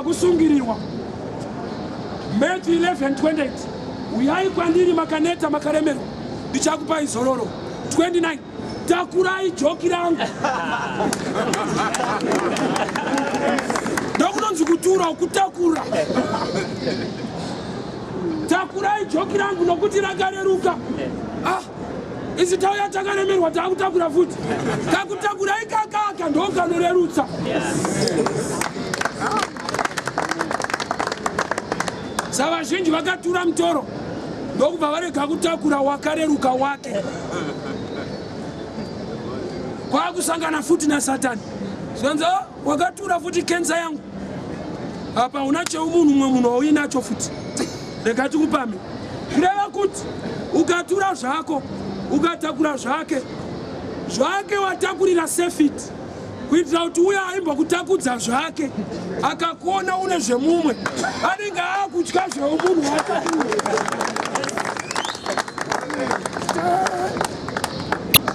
Kusungirirwa. Matthew 11:28. Uyai kwandiri makaneta makaremerwa, ndichakupai zororo. 29. Takurai joki rangu. Ndokunonzi kutura ukutakura. Takurai joki rangu nokuti rakareruka. Izi tauya takaremerwa takutakura futi. Kakutakurai kakaka ndokanorerutsa. Savazhinji vakatura mutoro ndokubva varega kutakura wakareruka wake kwakusangana futi naSatani. Zvanzi wakatura futi kenza yangu apa una cheumunhu mumwe munhu uinacho futi. Rega tikupame kureva kuti ukatura zvako ukatakura zvake watakurira sefit kuitira kuti uya aimba kutakudza zvake akakuona une zvemumwe anenge akutya zveumunhu watakurira.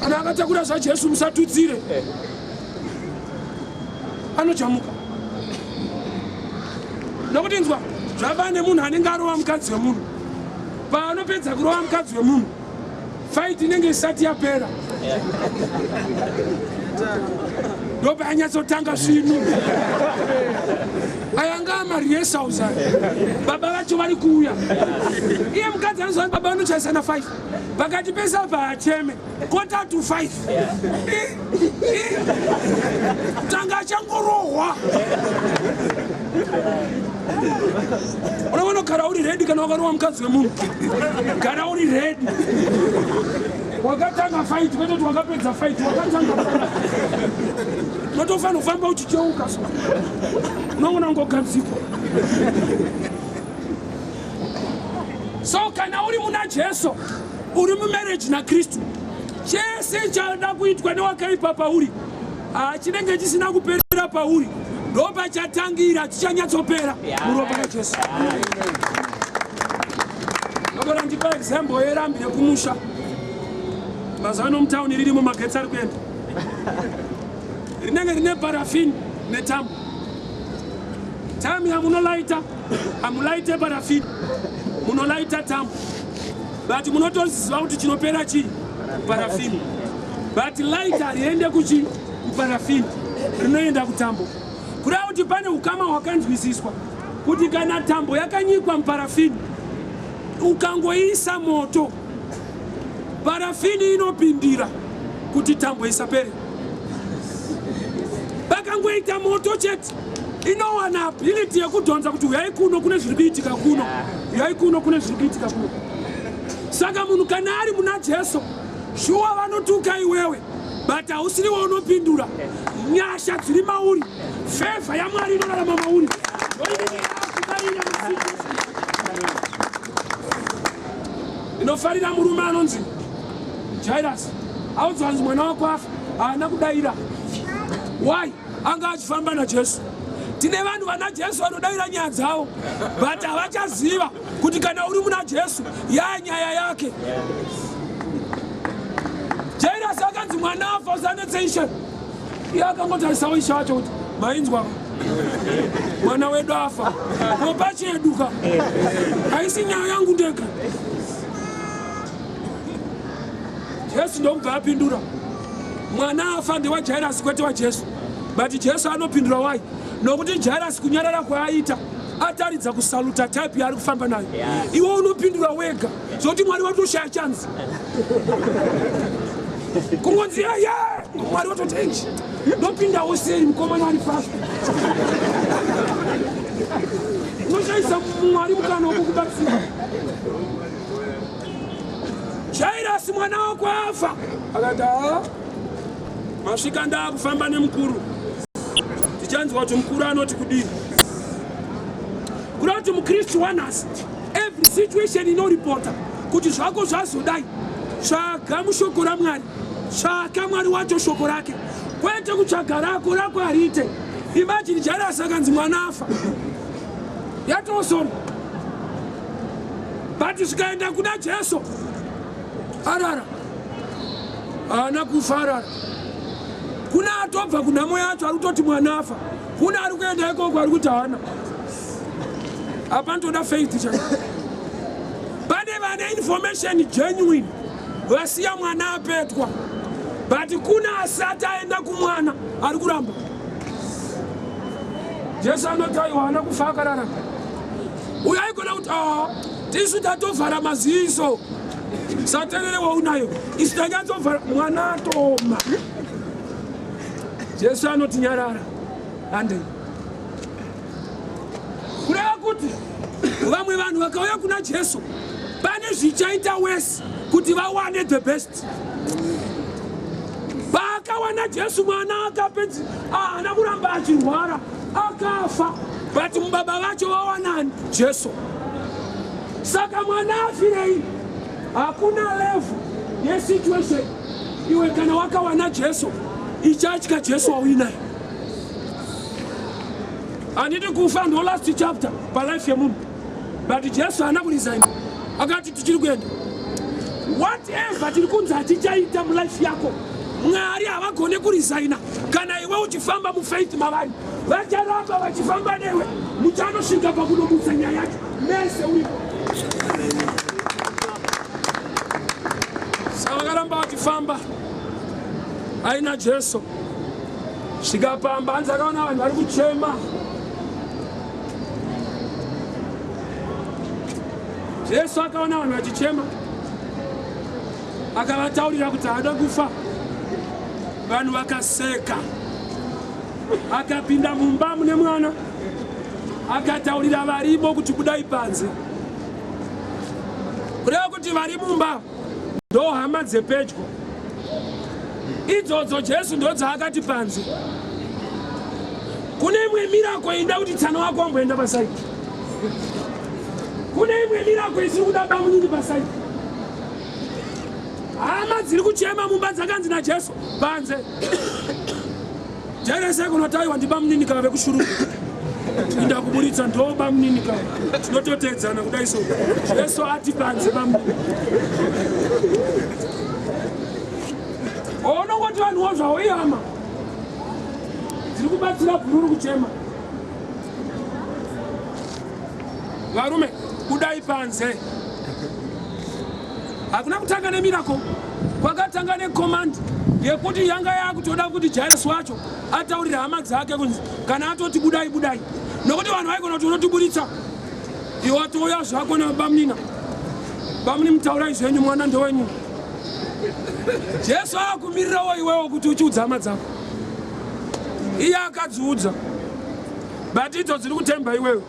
Kana akatakura zvaJesu musatudzire anochamuka. Nokuti nzwa zvava nemunhu anenge arova mukadzi wemunhu. Paanopedza kurova mukadzi wemunhu fight inenge isati yapera ndopa anyatsotanga zvinhu ayanga amarehearsals baba vacho vari kuuya iye mukadzi anozva baba vanochaisana 5 pakati pesabva acheme 4:45 tanga achangorohwa. Unoona gara uri ready kana wakarova mukadzi wemunhu gara uri ready wakatanga fight kwete kuti wakapedza fight wakatanga notofana kufamba uchicheuka so unoona ngogadzikwa. So kana uri muna Jesu uri mumarriage naKristu chese chada kuitwa newakaipa pauri chinenge chisina kuperera pauri ndopa chatangira chichanyatsopera muropa raJesu. Nobora ndipa example yerambire kumusha mazano mtauni riri mumagetsi ari kuenda rinenge rine parafini netambo. Tamu yamunolaita amulaite parafini munolaita tambo but munotoziva kuti chinopera chii parafini but light hariende kuchi parafini rinoenda kutambo. Kureva kuti pane ukama hwakanzwisiswa kuti kana tambo yakanyikwa muparafini ukangoisa moto parafini inopindira kuti tambo isapere. Pakangoita moto chete inowana ability yekudhonza kuti uyai kuno kune zviri kuitika kuno uyai kuno kune zviri kuitika kuno. Saka munhu kana ari muna Jesu shuwa vanotuka iwewe but hausiriwo unopindura nyasha dziri mauri favor yaMwari inorarama mauri. Inofarira murume anonzi Jairus audzwanzi mwana wako afa haana kudaira. Why? Anga achifamba naJesu. Tine vanhu vana Jesu vanodaira nyaya dzavo but havachaziva kuti kana uri muna Jesu nyaya yake. Jairus akanzi mwana afa usanetsation. Iye akangotarisawo ishe wacho kuti mainzwa mwana wedu afa kopa cheduka haisi nyaya yangu ndega. Jesu ndokubva apindura mwana afa ndewaJairus kwete waJesu but Jesu anopindura wai nokuti Jairus kunyarara kwaaita ataridza kusaluta type yaari kufamba nayo. Iwe unopindura wega zoti Mwari watoshaya chanzi kungonzi Mwari watotenji ndopindawo sei mukomana ari fast unoshaisa Mwari mukana wokukubatsira. Jairus mwana wako afa akati masvika ndaakufamba nemukuru tichanzwa kuti mukuru anoti kudini. Kureva kuti muKristu wanhasi every situation inoripota kuti zvako zvazodai tsvaga mushoko raMwari tsvaka Mwari wacho shoko rake kwete kutsvaga rako hariite. Imagine Jairus akanzi mwana afa yatosona but zvikaenda kuna Jesu arara haana kufa arara. Kuna atobva kunhamo yacho ari kutoti mwana afa kuna ari kuenda ikoko ari kuti haana. Apa ndoda faith chaiyo. Pane vane information genuine vasiya mwana apetwa but kuna asati aenda kumwana ari kuramba. Jesu anoti aiwa haana kufa akararama. Uyo aigona kuti tisu tatovhara maziso saterere waunayo isu tanyatovhara mwana atoma. Jesu anoti nyarara handei. Kureva kuti vamwe vanhu vakauya kuna Jesu pane pane zvichaita wese kuti vawane the best. Pakawana Jesu mwana akapedza ana kuramba achirwara akafa, but mubaba vacho vawanani Jesu. Saka mwana afirei hakuna level yesituation iwe kana wakawana Jesu ichachika Jesu wawina. Anditi kufa ndo last chapter pa life ya munhu, but Jesu hana kuresign akati tichiri kuenda. Whatever tiri kunzi hatichaita mu life yako Mwari havagone kuresigna. Kana iwe uchifamba mu faith mavanhu vacharamba vachifamba newe muchanosvika pakunomutsa nyaya yacho mese uripo. Savakaramba vachifamba aina Jesu svikapamba hanzi akaona vanhu vari kuchema. Jesu akaona vanhu vachichema akavataurira kuti haada kufa. Vanhu vakaseka. Akapinda mumba mune mwana akataurira varimo kuti budai panze. Kureva kuti vari mumba ndo hama dzepedyo idzodzo Jesu ndo dzaakati panze. Kune imwe miracle inoda kuti tsana wako wamboenda pasaidi. Kune imwe miracle isiri kuda bamunini pasaidi. Hama dziri kuchema mumba dzakanzi naJesu panze. Jerese kunotaiwa ndibamunini kave kushuru. Inda kuburitsa ndo bamunini kave. Tinototedzana kudai so. Jesu ati panze bamunini. Onongoti vanhu wozvawo ihama dziri kubatsira bhururu kuchema. Varume kudai panze. Hakuna kutanga nemirako, kwakatanga necommand yekuti yanga yakutoda kuti Jesu wacho ataurira hama dzake kunzi kana atoti budai budai. Nokuti vanhu vaigona kuti unotiburitsa iwe watouya zvako nabamunina. Bamuni mutaura izvenyu mwana ndowenyu. Jesu akumirirawo iwewo kuti uchiudza hama dzako. Iye akadziudza, but idzo dziri kutemba iwewe.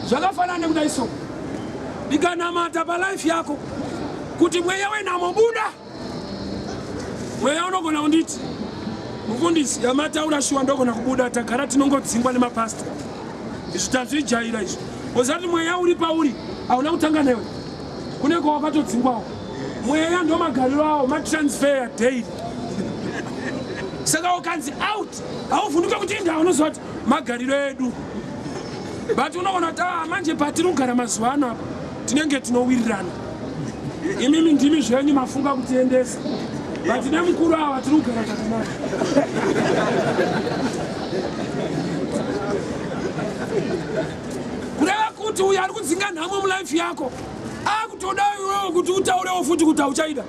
Zvakafanana nekudai so. Ikanamata palife yako kuti mweya wenhamo buda. Mweya unogona kunditi mufundisi yamataura shuwa ndogona kubuda tagara tinongodzingwa nemapasta. Izvi tazvijaira izvi. Uzati mweya uri pauri hauna kutanga newe. Kune kwawakatodzingwawo. Mweya ndo magariro awo matransfer daily. Saka ukanzi out hauvhunduke kuti inda unozoti magariro edu. But unogona kuti manje patiri kugara mazuva ano apa tinenge tinowirirana. Imimi ndimi zvenyu mafunga kutiendesa. But nemukuru ava tiri kugara takanaka. Kureva kuti uyo ari kudzinga nhamo mulife yako akutoda iwewe kuti utaurewo futi kuti hauchaida.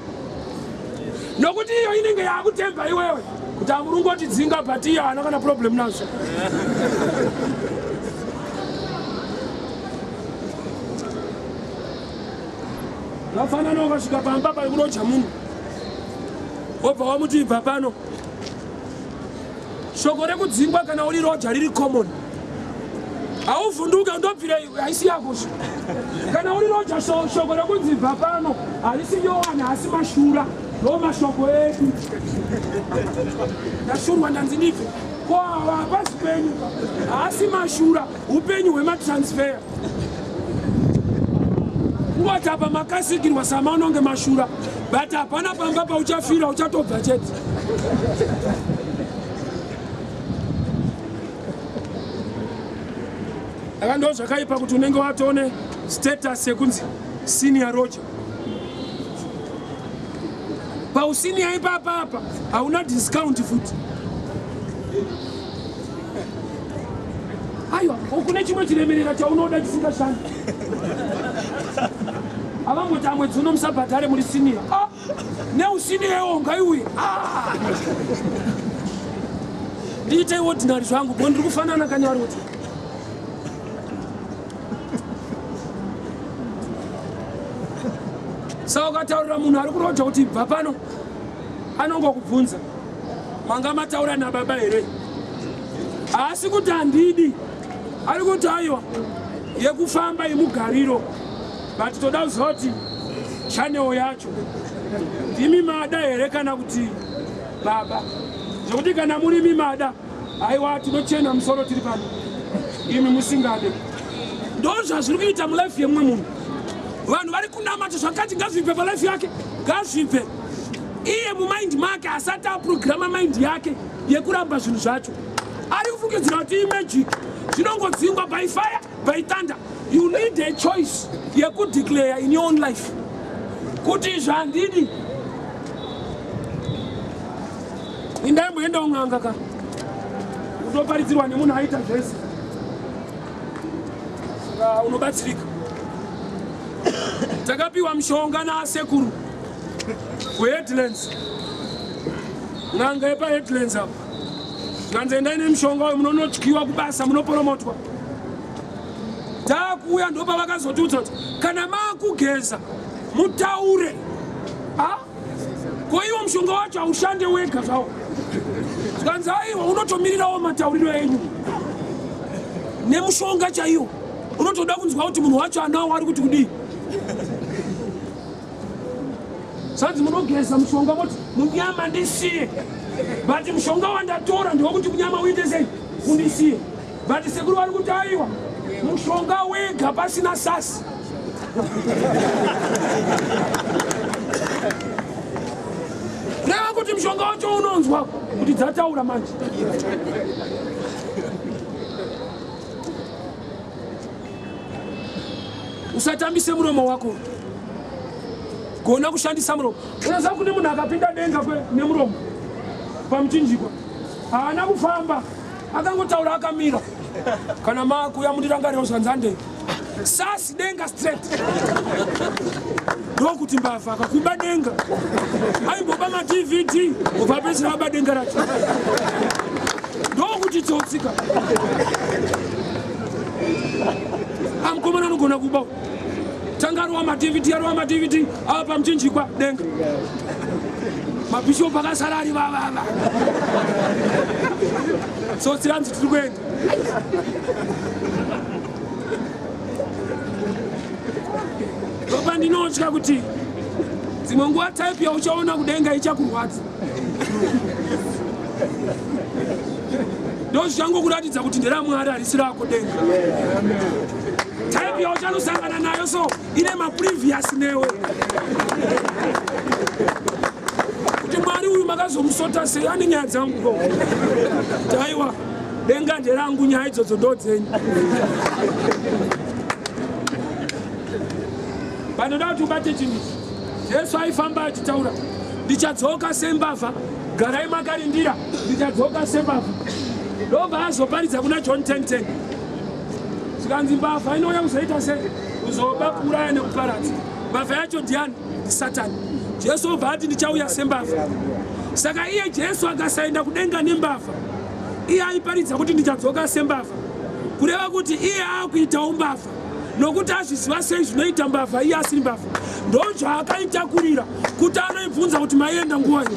Nokuti iyo inenge yakutemba iwewe kuti hamurungoti dzinga but iyo haana kana problem nazvo. Vafanana wakasvika pamba paikuroja munhu wobva wamuti ibva pano. Shoko rekudzingwa kana uri roja riri common. Hauvhunduke ndobvira haisi yako. Kana uri roja shoko rekunzi ibva pano harisi Yohana asi mashura ndo mashoko edu. Ndashurwa ndanzi ndife ko hapasi penyu haasi mashura upenyu hwematransfer. Kungoti apa makasikirwa samaunonge mashura but hapana pamba pauchafira uchatobva chete. Aka ndo zvakaipa kuti unenge watone status yekunzi senior roja. Pausenior ipapa apa hauna discount futi. Aiwa, kune chimwe chiremerera chaunoda chisingashandi. Avangoti mwedzi uno musabhadhare muri senior. Neusenior iwo ngaiuye. Ndiite ordinary zvangu bo ndiri kufanana kanyari kuti. Saka ukataurira munhu ari kuroja kuti bva pano anongokubvunza manga mataura nababa here. Haasi kuti handidi, ari kuti aiwa yekufamba yemugariro but toda uzoti channel yacho imi mada here kana kuti baba zvokuti kana muri mimada aiwa tinochena musoro tiri pano imi musingade ndozva zviri kuita mulife yemwe munhu vanhu vari kunamata zvakati ngazvipe palife yake ngazvipe iye mumind make asati aprograma mind yake yekuramba zvinhu zvacho ari kufungidzira kuti imagic zvinongodzingwa by fire by thunder. You need a choice yekudeclare in your own life kuti zvandidi indaimboenda ung'anga ka utoparidzirwa nemunhu aita zvese unobatsirika. Takapiwa mushonga nasekuru weheadlands n'anga yepaheadlands apo nganzenda ine mushonga uyu munonotyiwa kubasa munoporomotwa takuuya ndopa vakazotudza kuti kana makugeza mutaure ko iwo mushonga wacho haushande wega zvawo zvikanzi aiwa unotomirirawo matauriro enyu nemushonga chaiwo unotoda kunzwa kuti munhu wacho anawo ari kuti kudii sanzi munogeza mushonga moti munyama ndisiye but mushonga wandatora ndewokuti munyama uite sei undisiye but sekuru vari kuti aiwa mushonga wega pasina sasi reva kuti mushonga wacho unonzwa kuti dzataura manje usatambise muromo wako gona kushandisa muromo unoziva kuti munhu akapinda denga nemuromo pamuchinjikwa haana kufamba akangotaura akamira kana makuya mundirangariro zvanzandei sasi denga straight ndokuti mbavha akakwimba denga aimboba madvd ubva pesina aba denga racho ndokuti tsotsika amukomana anogona kuba tanga arowa madvd ava pamuchinjikwa denga mabhishopu akasara ari vavava tsotsi ranzi tiri kuenda ropa ndinotya kuti dzimwe nguva type yauchaona kudenga ichakurwadza ndozvichangokuratidza kuti nderamwari harisi rako denga type yauchanosangana nayo so ine maprevious newe kuti mwari uyu makazomusota sei ane nyaya dzangu taiwa denga nderangu nyaya idzodzo ndodzenyu panoda kuti ubate chinhu jesu aifamba achitaura ndichadzoka sembavha garai makarindira ndichadzoka sembavha ndobva azoparidza kuna John 10:10 zvikanzi mbavha inouya kuzoita sei kuzoba kuuraya nekuparadza mbavha yacho ndiani ndisatani jesu obva ati ndichauya sembavha saka iye jesu akasaenda kudenga nembavha iye aiparidza kuti ndichadzoka sembavha kureva kuti iye akuitawo mbavha nokuti azviziva sei zvinoita mbavha iye asiri mbavha ndozvaakaitakurira kuti anoibvunza kuti maienda nguva iyo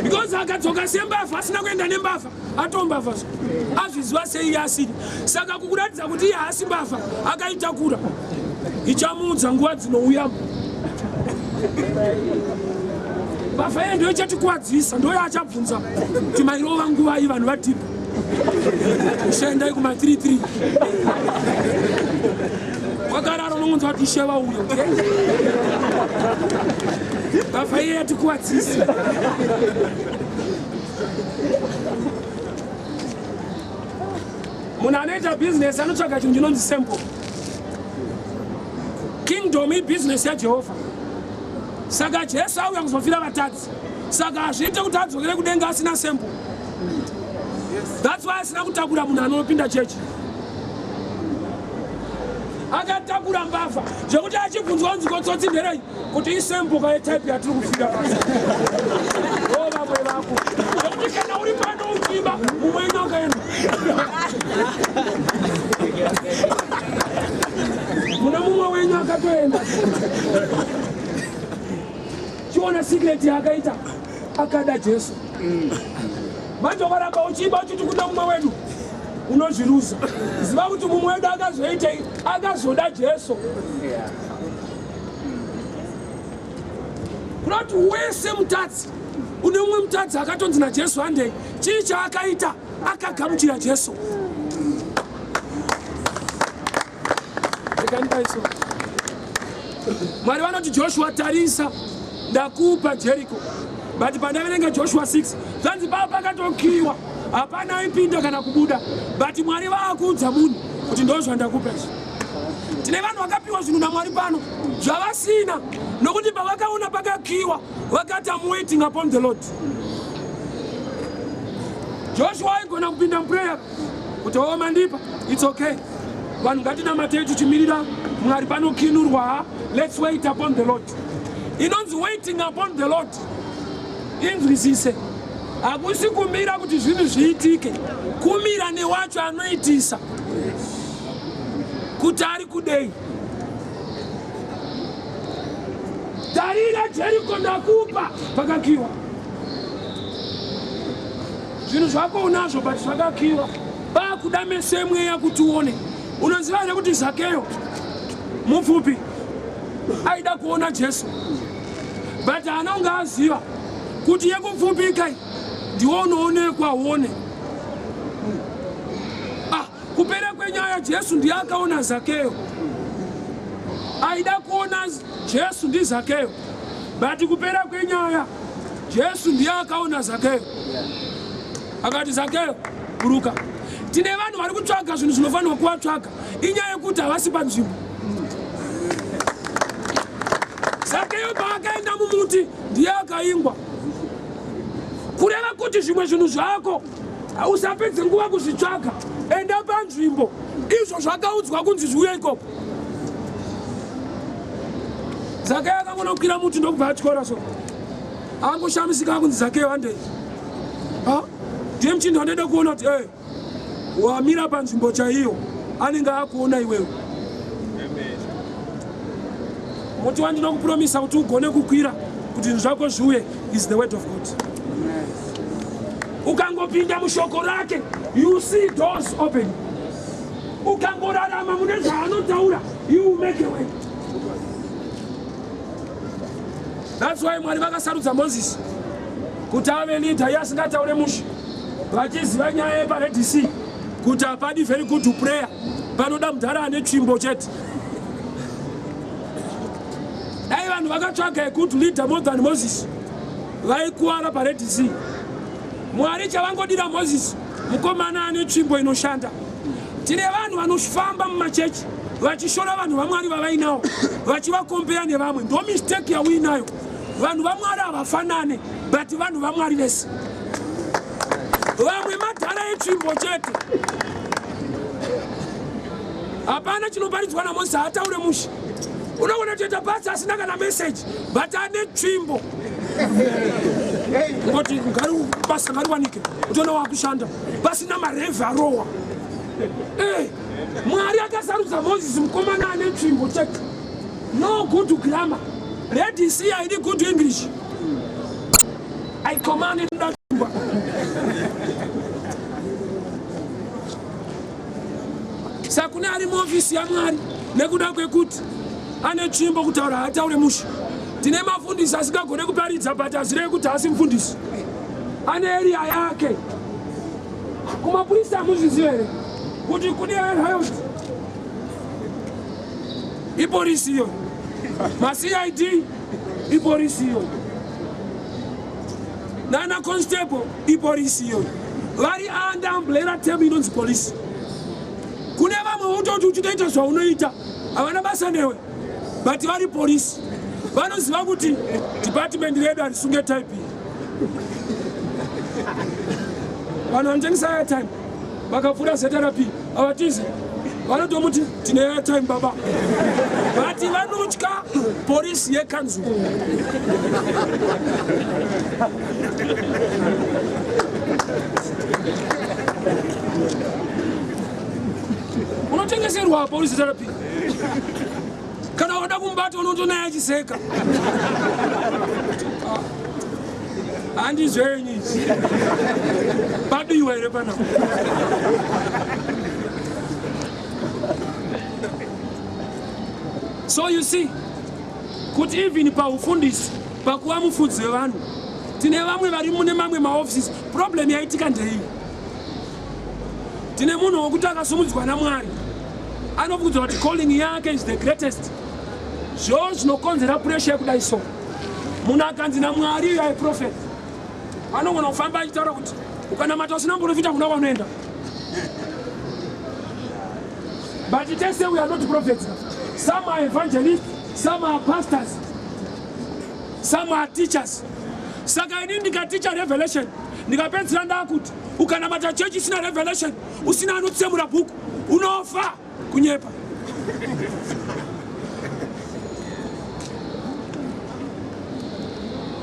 because akadzoka sembavha asina kuenda nembavha atombavha azviziva sei iye asiri saka kukuratidza kuti iye haasi mbavha akaitakura ichamuudza nguva dzinouya mbavha iye ndo ichatikuwadzisa ndo achabvunza kuti mairova nguva iyi vanhu vadhipa ushendai kuma33 wakararo nongonza kuti isheva uyo mbavha iye yatikuwadzisa munhu anoita bhizinesi anotsvaga chinhu chinonzi sample. Kingdom ibusiness yaJehovha. Saka Jesu auya kuzofira vatadzi. Saka azviite kuti adzokere kudenga asina sample. That's why asina kutakura munhu anopinda chechi. Akatakura mbavha zvekuti achibvunzwa kunzi kotsotsi nderei kuti isample kayetype yatiri kufira pasi. Vamwe vako zvekuti kana uri pano uchimba mumwe inokaenda muna mumwe wenyu akatoenda chiona secret yakaita akada Jesu. Manje waramba uchiba uchiti kuna mumwe wedu unozviruza. Ziva kuti mumwe wedu akazoda Jesu. Kunoti wese mutadzi une mumwe mutadzi akatonzi naJesu handei chii chaakaita akagamuchira Jesu. Mwari vanoti Joshua tarisa ndakupa Jericho, but pandaverenga Joshua 6 zvanzi pava pakatokiwa hapana aipinda kana kubuda, but Mwari vaakuudza munhu kuti ndozvandakupa izvi. Tine vanhu vakapiwa zvinhu naMwari pano zvavasina, nokuti pavakaona pakakiwa vakati I'm waiting upon the Lord. Joshua aigona kupinda muprayer kuti o mandipa, it's okay. Vanhu ngatinamatei tichimirira Mwari panokinurwa, let's wait upon the Lord. Inonzi waiting upon the Lord inzwisise, hakusi kumira kuti zvinhu zviitike, kumira newacho anoitisa kuti ari kudei. Tarira Jericho ndakupa pakakiwa, zvinhu zvako unazvo but zvakakiwa, vakuda meso emweya kuti uone. Unoziva here kuti Zakeo mupfupi aida kuona Jesu, but anonga aziva kuti yekupfupika ndiwo unoonekwa uone. Kupera kwenyaya Jesu ndiye akaona Zakeo. Aida kuona Jesu ndi Zakeo, but kupera kwenyaya Jesu ndiye akaona Zakeo. Akati Zakeo buruka. Tine vanhu vari kutsvaga zvinhu zvinofanirwa kuvatsvaga, inyaya yekuti havasi panzvimbo. Zakeo paakaenda mumuti ndiye akaingwa. Kureva kuti zvimwe zvinhu zvako usapedze nguva kuzvitsvaga, enda panzvimbo izvo zvakaudzwa kunzi zviuye ikoko. Zakeo akangona kukwira muti ndokubva atyora so, angoshamisika kunzi Zakeo handei, ndiye muchindi wandoda kuona kuti wamira panzvimbo chaiyo anenge akuona iwewe. Muti wandinokupromisa kuti ugone kukwira kuti zvinhu zvako zviuye is the word of God. Ukangopinda mushoko rake, you see doors open. Ukangorarama mune zvaanotaura, you make a way. That's why Mwari vakasarudza Moses kuti ave leader yasingataure mushe, vachiziva nyaya yepaRed Sea kuti hapadi very good to prayer, panoda mudhara ane tsvimbo chete. Dai vanhu vakatsvaga a good leader more than Moses, vaikuwara paRed Sea. Mwari chavangodira Moses mukomana ane tsvimbo inoshanda. Tine vanhu vanofamba mumachechi vachishora vanhu vaMwari vavainawo, vachivakombera nevamwe. Ndo mistake yauinayo. Vanhu vaMwari havafanane, but vanhu vaMwari vese. Vamwe madhara etsvimbo chete. Hapana chinoparidzwa naMozisi haataure mushe. Unoona kuita basa asina kana message, but ane tsvimbo. Ngoti basa ngariwanike, utoona wakushanda pasina marevhi arowa. Mwari akasarudza Moses mukomana ane tsvimbo chete. No good grammar. Red Sea haidi good English. I commanded that. Sakune ari muofisi yaMwari nekuda kwekuti ane tsvimbo kutaura hataure mushe. Tine mafundisi asingagone kuparidza but azirevi kuti haasi mufundisi. Ane area yake. Kumapurisa muzviziva here kuti kune riot ipolisi iyo, maCID ipolisi iyo, nana constable ipolisi iyo, vari under umbrella term inonzi polisi. Kune vamwe utoti uchitoita zvaunoita havana basa newe, but vari polisi. Vanoziva kuti department redu harisunge type iyi. Vanhu vanotengesa airtime vakavhura zeterapi havatizi, vanotomuti tine airtime baba, but vanotya polisi yekanzu. Unotengeserwa polisi therapy, kana wada kumbata unotonaye achiseka. And is very easy. But do you ever know? So you see, could even pa ufundisi pa kuwa mufundisi vanhu tine vamwe vari mune mamwe maoffices problem yaitika ndei tine munhu wokuti akasumudzwa naMwari anobvunzwa kuti calling yake is the greatest zvo zvinokonzera pressure yekudai so munhu akanzi naMwari you are a prophet anogona kufamba achitaura kuti ukanamata usina muprofita kuna kwanoenda but it say we are not prophets. Some are evangelists, some are pastors, some are teachers. Saka ini ndikaticha revelation ndikapedzera ndakuti ukanamata church isina revelation usina anotsemura bhuku unofa kunyepa.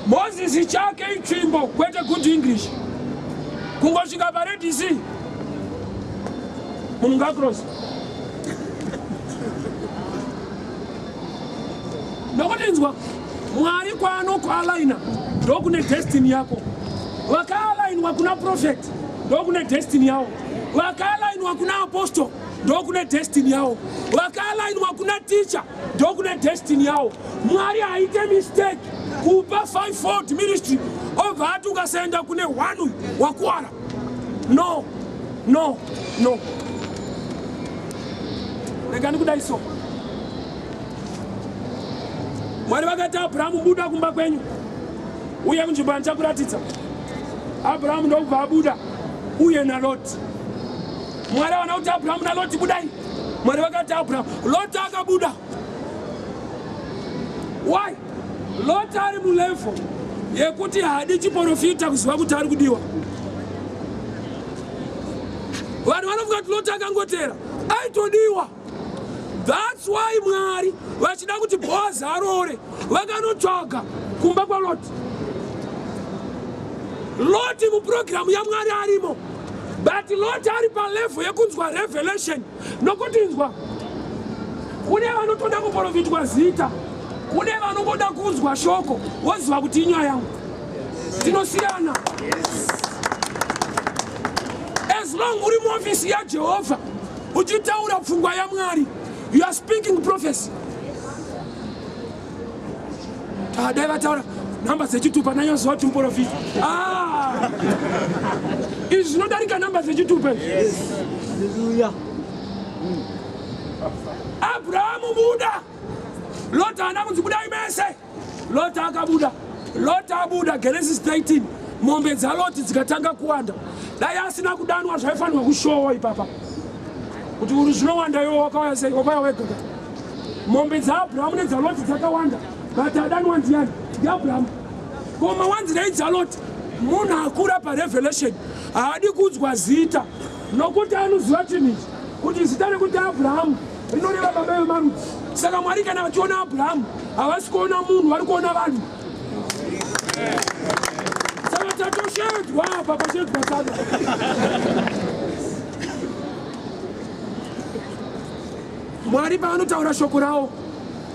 Moses chake ichimbo kwete good English kungosvika paredisi munhu ngakrosi nokutinzwa Mwari kwaanokualaina ndokune destiny yako wakaalainwa kuna prophet ndokune destiny yawo wakaalainwa kuna apostle ndokune destiny yawo wakaalainwa kuna teacher ndokune destiny yawo. Mwari haite mistake kupa fivefold ministry obva ati ukasaenda kune one wakuwara. No, no, no. Regani kudai so Mwari vakati Abrahamu buda kumba kwenyu uye kunzvimbo yandichakuratidza. Abrahamu ndokubva abuda uye naLoti. Mwari aona kuti Abrahamu naLoti budai. Mwari vakati Abrahamu Loti akabuda. Why? Loti ari mulevel yekuti hadi chiprofita kuziva kuti ari kudiwa. Vanhu vanofunga kuti Loti akangotera aitodiwa. That's why Mwari vachida kuti Boaz arore vakanotsvaga kumba kwaLoti. Loti muprogramu yaMwari arimo, but Loti ari palevel yekunzwa revelation nokutinzwa. Kune vanotoda kuprofitwa zita, kune vanongoda kunzwa shoko woziva kuti inyaya yangu. Tinosiyana. As long uri muofisi yaJehovha uchitaura pfungwa yaMwari, you are speaking prophecy. Dai vataura namba dzechitupa nayo zoti muprofita. Izvi zvinodarika namba dzechitupa. Yes. Hallelujah. Abrahamu buda. Loti haana kunzi budai mese. Loti akabuda. Loti abuda Genesis 19. Mombe dzaLoti dzikatanga kuwanda. Dai asina kudanwa zvaifanirwa kushowa ipapa. Kuti uri zvinowanda iwo wakauya sei wakauya wega. Mombe dzaAbhurahamu nedzaLoti dzakawanda. But adanwa ndiani? Abraham. Koma wanzira idzaloti munhu akura parevelation haadi kunzwa zita nokuti anoziva chinhu kuti zita rekuti Abraham rinoreva baba vemarudzi. Saka Mwari kana vachiona Abraham havasi kuona munhu vari kuona vanhu. Saka tatoshedzwa apa pashedzwa sada. Mwari paanotaura shoko rawo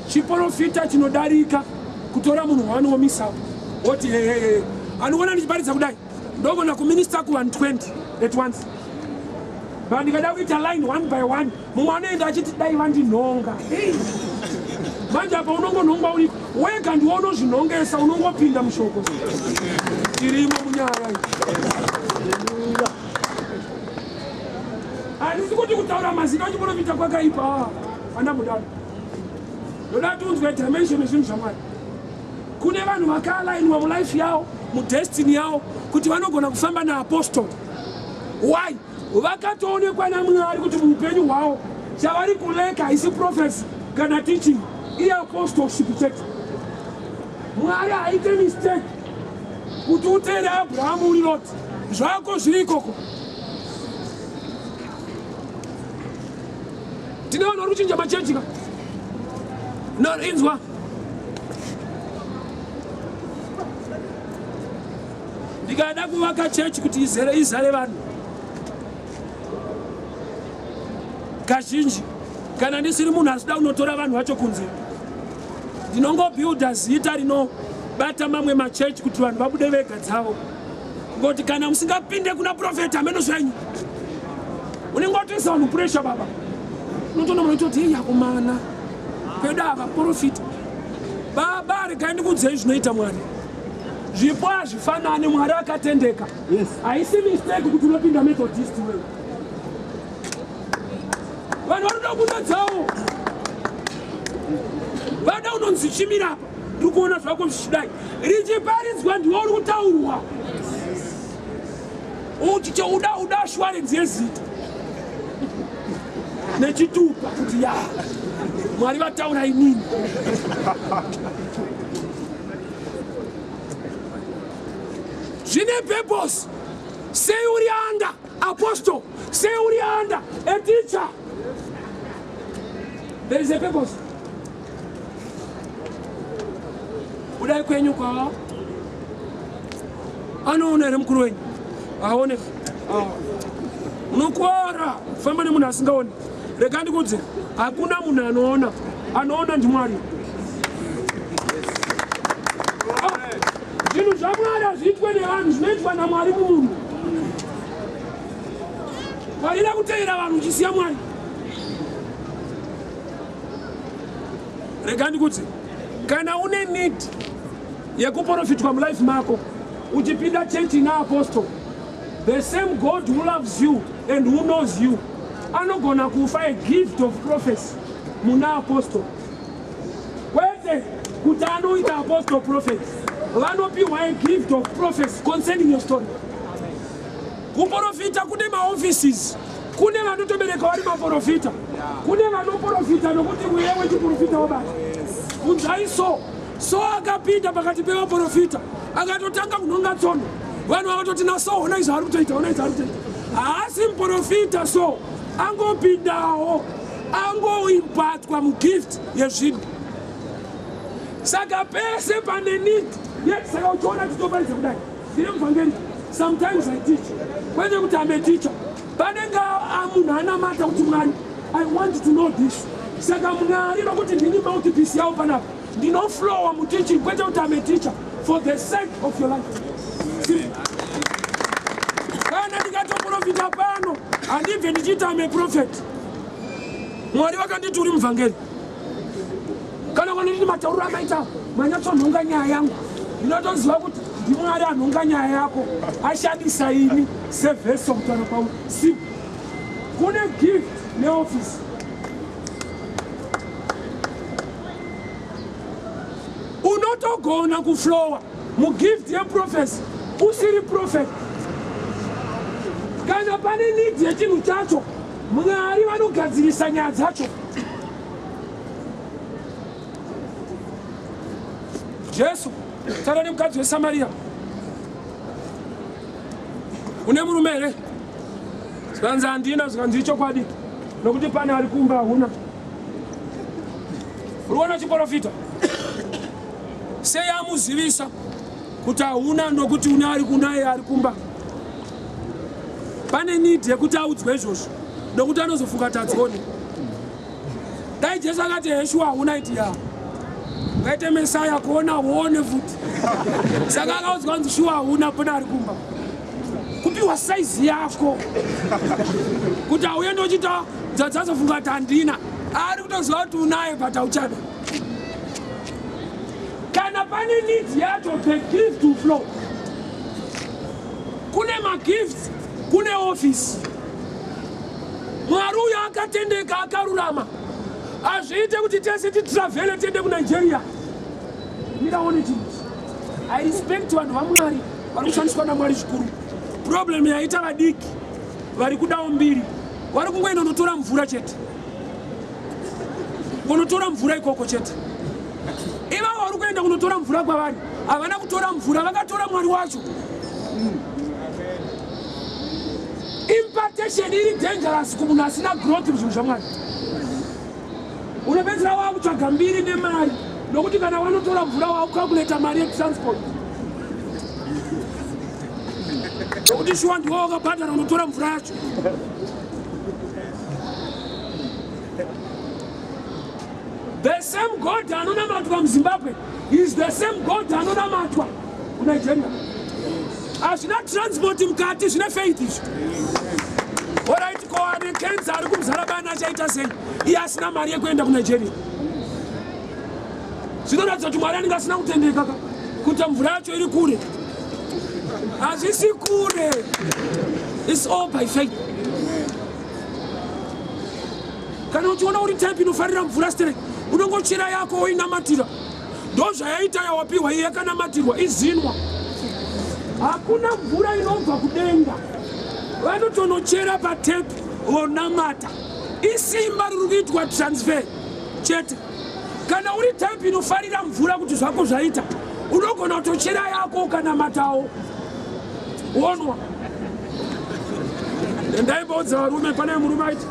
chiprofita chinodarika kutora munhu waanoomisa woti anoona ndichiparidza kudai ndogona kuminista ku120 at once. But ndikada kuita line one by one mumwe anoenda achiti dai vandinhonga. Manje apa unongonhongwa uri wega ndiwo unozvinhongesa unongopinda mushoko tirimo munyaya. Handisi kuti kutaura mazita achiprofita kwakaipa hana mudaro. Ndoda tunzwe dimension zvinhu zvaMwari. Kune vanhu vakaalainwa mulife yavo mudestiny yavo kuti vanogona kufamba naapostol. Why? Vakatoonekwa naMwari kuti muupenyu hwavo chavari kuleka haisi prophecy kana teaching, iye apostleship chete. Mwari haite mistake kuti uteere Abrahamu uri Loti. Zvako zviri ikoko. Tine vanhu vari kuchinja machechi ka? No, inzwa. Ndikada kuvaka chechi kuti izare vanhu kazhinji kana ndisiri munhu asida kunotora vanhu vacho kunze ndinongobuilda zita bata mamwe machechi kuti vanhu vabude vega dzavo. Ngoti kana musingapinde kuna profeta ameno zvenyu. Unenge watoisa vanhu pressure baba. Unotoona munhu kuti hei akomana. Kweda ava profita. Baba regai ndikuudzei zvinoita Mwari. Zvipo hazvifanani, Mwari akatendeka. Yes. Haisi mistake kuti unopinda Methodist wewe. Vanhu vanoda kuda dzavo. Vada unonzi chimira apa. Ndiri kuona zvako zvichidai. Richiparidzwa ndiwo uri kutaurwa. Uchicho uda assurance yezita. Nechitupa kuti ya. Mwari vataura inini. Zvine purpose. Say uri under apostle. Say uri under a teacher. There is a purpose. Udai kwenyu kwa anoona ere mukuru wenyu aoneka unokwara famba nemunhu asingaoni. Rega ndikudze hakuna munhu anoona ndiMwari. Zvinhu zvaMwari hazviitwe nevanhu, zvinoitwa naMwari mumunhu. Varida kuteera vanhu uchisiya Mwari. Rega ndikudze kana une need yekuprofitwa mulife mako uchipinda church ina apostle, the same God who loves you and who knows you anogona kufa a gift of prophecy muna apostle. Kwete kuti anoita apostle prophet, vanopiwa a gift of prophecy concerning your story. Kuprofita kune maoffices, kune vanotobereka vari maprofita, kune vanoprofita nokuti mweya wechiprofita wabata. Kunzai so akapinda pakati pevaprofita akatotanga kunhonga tsono. Vanhu vakatoti naso ona izvo ari kutoita, ona izvo ari kutoita. Haasi muprofita so angopindawo angoimbatwa mugift yezvinhu. Saka pese pane need saka uchiona titoparidze kudai. Ndiri muvhangeri, sometimes I teach. Kwete kuti I'm a teacher. Panenge munhu anamata kuti Mwari, I want to know this. Saka Mwari nokuti ndini mouthpiece yawo panapa. Ndinoflowa muteaching kwete kuti I'm a teacher for the sake of your life. Kana ndikatoprofita pano handibve ndichiti I'm a prophet. Mwari vakanditi uri muvhangeri. Kana vanonditi matauriro amaita manyatsonhonga nyaya yangu, ndinotoziva kuti ndiMwari anhonga nyaya yako ashandisa ini sevhesi okutaura kwauri. Kune gift neoffice. Unotogona kuflowa mugift yeprofesi usiri prophet. Kana pane need yechinhu chacho, Mwari vanogadzirisa nyaya dzacho. Jesu taura nemukadzi weSamaria. Une murume here? Zvikanzi handina, zvikanzi ichokwadi nokuti pane ari kumba huna. Uriona chiprofita sei amuzivisa kuti hauna nokuti une ari kunaye ari kumba. Pane need yekuti audzwe izvozvo nokuti anozofunga tadzione. Dai Jesu akati Yeshua hauna iti ya ngaite Mesaya kuona uone futi. Saka akaudzwa kunzi shuwa hauna pana ari kumba. Kupiwa saizi yako kuti auye ndochita dzadzazofunga kuti handina. Ari kutoziva kuti unaye but hauchada. Kana pane need yacho the gift to flow. Kune magifts, kune office. Mwari uyo akatendeka akarurama. Hazviite kuti tese titravele tiende kuNigeria. Miraone chinhu. I respect vanhu vaMwari vari kushandiswa naMwari zvikuru. Problem yaita vadiki vari kudawo mbiri. Vari kungoenda kunotora mvura chete. Kunotora mvura ikoko chete. Ivavo vari kuenda kunotora mvura kwavari. Havana kutora mvura, vakatora Mwari wacho. Impartation iri dangerous kumunhu asina growth muzvinhu zvaMwari. Unopedzera wakutsvaga mbiri nemari nokuti kana wanotora mvura wakukalkuleta mari yetransport. Nokuti shuwa ndiwo wakabhadhara unotora mvura yacho. The same God anonamatwa muZimbabwe He's the same God anonamatwa kuNigeria. Ashina transport mkati zvine faith izvo. Alright, ko ane cancer ari kumuzarabana achaita sei? Iye asina mari yekuenda kuNigeria. Zvinoratidza kuti Mwari anenge asina kutendeka kuti mvura yacho iri kure. Hazvisi kure. It's all by faith. Kana uchiona uri type inofarira mvura straight, unongochera yako woinamatira. Ndo zvayaita yawapiwa iye yakanamatirwa izinwa. Hakuna mvura inobva kudenga. Vanotonochera patepi vonamata. Isimba riri kuitwa transfer chete. Kana uri type inofarira mvura kuti zvako zvaita, unogona kutochera yako ukanamatawo. Onwa. Ndaibaudza varume pane murume aiti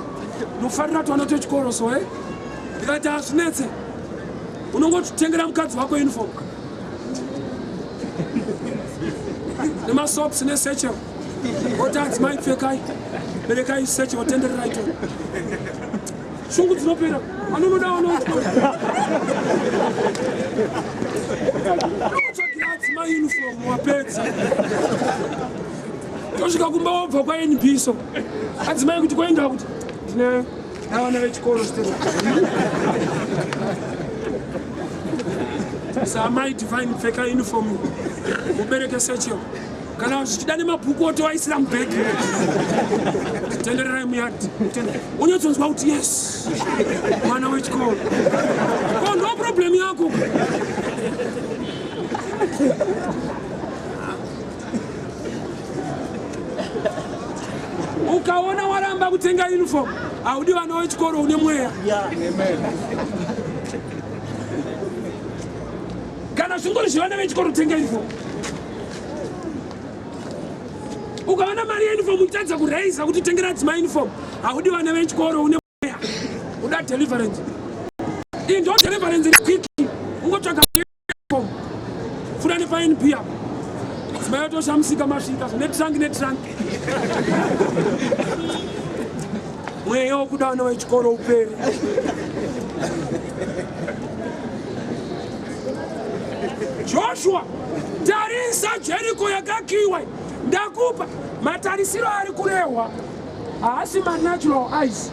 nofarira twana twechikoro so ndikati hazvinetse. Unongotitengera mukadzi wako uniform nemasops nesechel oti adzimai pfekai berekai sechel tendererai to shungu dzinopera anonoda anotsvagira adzimai uniform wapedza tosvika kumba wobva kwaNB so adzimai kuti kwaenda kuti tine vana vechikoro stera samai divine pfeka uniform mubereke sechel kana zvichida nemabhuku otovaisira mubhegi tendererai muyadi unyatsonzwa kuti yes mwana wechikoro ko ndo problem yako. Ukaona waramba kutenga uniform haudi vana wechikoro une mweya. Kana zvingori zvivana vechikoro kutenga uniform, ukaona mari yeuniform uchitadza kureisa kuti tengera adzimai uniform haudi vana vechikoro une mweya. Uda deliverance. Iyi ndo deliverance quick. Ungotsvaga uniform fura nepaNB apa adzimai otoshamusika masvika netrunk mweya wokuda vana vechikoro uperi. Joshua, tarisa Jericho yakakiwa. Ndakupa matarisiro ari kurehwa haasi natural eyes.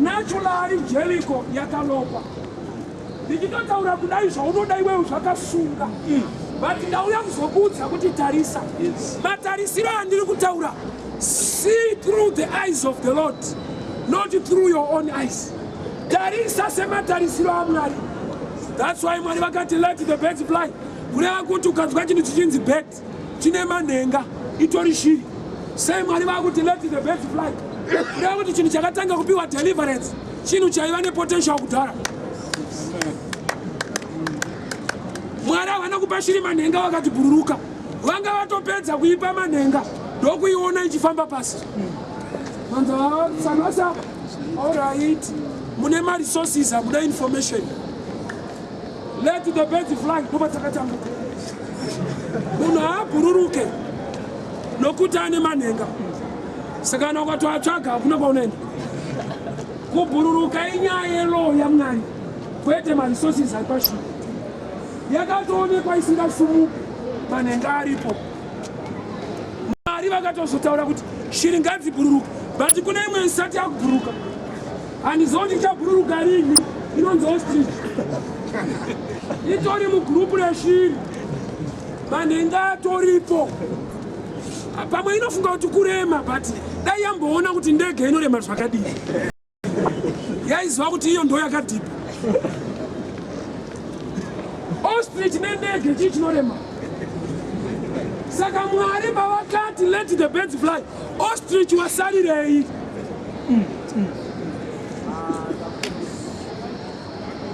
Natural Jericho yakalopa. Ndichitotaura kudai zvaunoda iwewe zvakasunga. But ndauya kuzokudza kuti tarisa. Matarisiro andiri kutaura. See through the eyes of the Lord, not through your own eyes. Tarisa sematarisiro aMwari. That's why Mwari vakati let the birds fly. Kureva kuti ukanzwa chinhu chichinzi bird chine manhenga itori shiri. Sei Mwari vakuti let the birds fly. Kureva kuti chinhu chakatanga kupiwa deliverance chinhu chaiva nepotential kudhara. Mwari havana kupa shiri manhenga vakati bhururuka. Vanga vatopedza kuipa manhenga ndokuiona ichifamba pasi. Manza sanosa alright mune resources mune information. Let the birds fly. Munhu haabhururuke nokuti ane manhenga. Saka kana ukatoatsvaga hakuna kwaunoenda. Kubhururuka inyaya yelaw yaMwari, kwete maresources ari pashiri. Yakatoonekwa isingasumuki, manhenga aripo. Mwari vakatozotaura kuti shiri ngadzibhururuka, but kuna imwe isati yakubhururuka. Handizivi kuti ichabhururuka rini, inonzi ostrich. Itori mugrupu reshiri, manhenga atoripo. Pamwe inofunga kuti kurema, but dai yamboona kuti ndege inorema zvakadii. Yaiziva kuti iyo ndo yakadhipa. Ostrich nendege chii chinorema. Saka Mwari pavakati let the birds fly, ostrich wasarirei.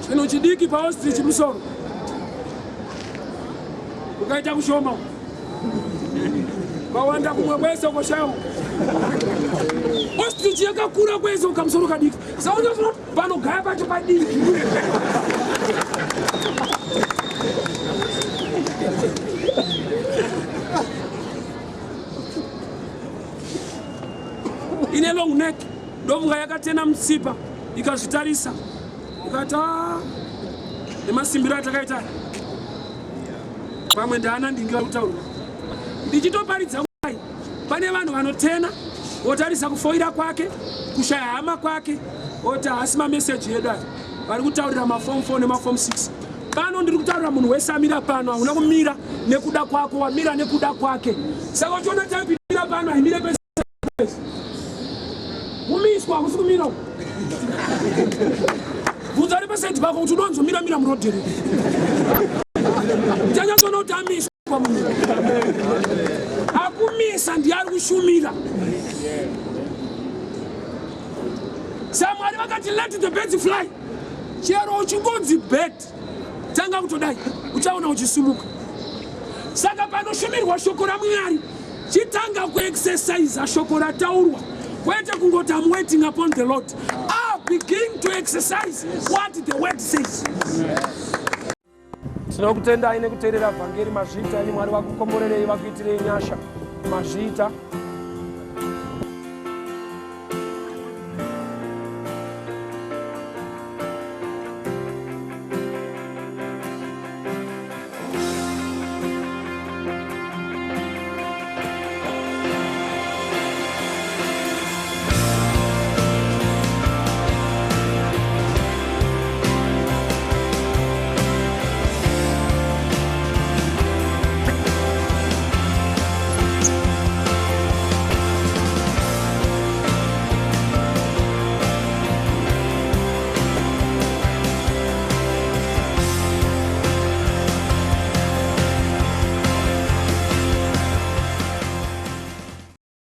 Chinhu chidiki paostrich musoro. Ukaita kushoma. Kwawanda kumwe kwese ukoshayo. Ostrich yakakura kwese ukamusoro kadiki. Saona panogaya pacho padiki. Ine long neck, ndovunga yakatena mtsipa, ikazvitarisa. Ikati nemasimbiro atakaita. pamwe ndaana ndingira kutaura ndichitoparidza kudai pane vanhu vanotena votarisa kufoira kwake kushaya hama kwake oti haasi mameseji yedu aya vari kutaurira mafomu 4 nemafomu 6 pano ndiri kutaurira munhu wese amira pano hauna kumira nekuda kwako wamira nekuda kwake saka uchiona taipitira pano haimire pese mumiswa hakusi kumira bvunza ri peseji pako kuti unonzomira murodheri chanyatsona kuti amiswa kwamunhu akumisa ndiari kushumira samwari vakati let the birds fly chero uchingonzi bird tanga kutodai uchaona uchisumuka saka panoshumirwa shoko raMwari chitanga kuexercise shoko rataurwa kwete kungoti I'm waiting upon the Lord. Begin to exercise what the word says. Tinokutendai nekuteerera vhangeri mazvita ini Mwari vakukomborerei vakuitirei nyasha mazvita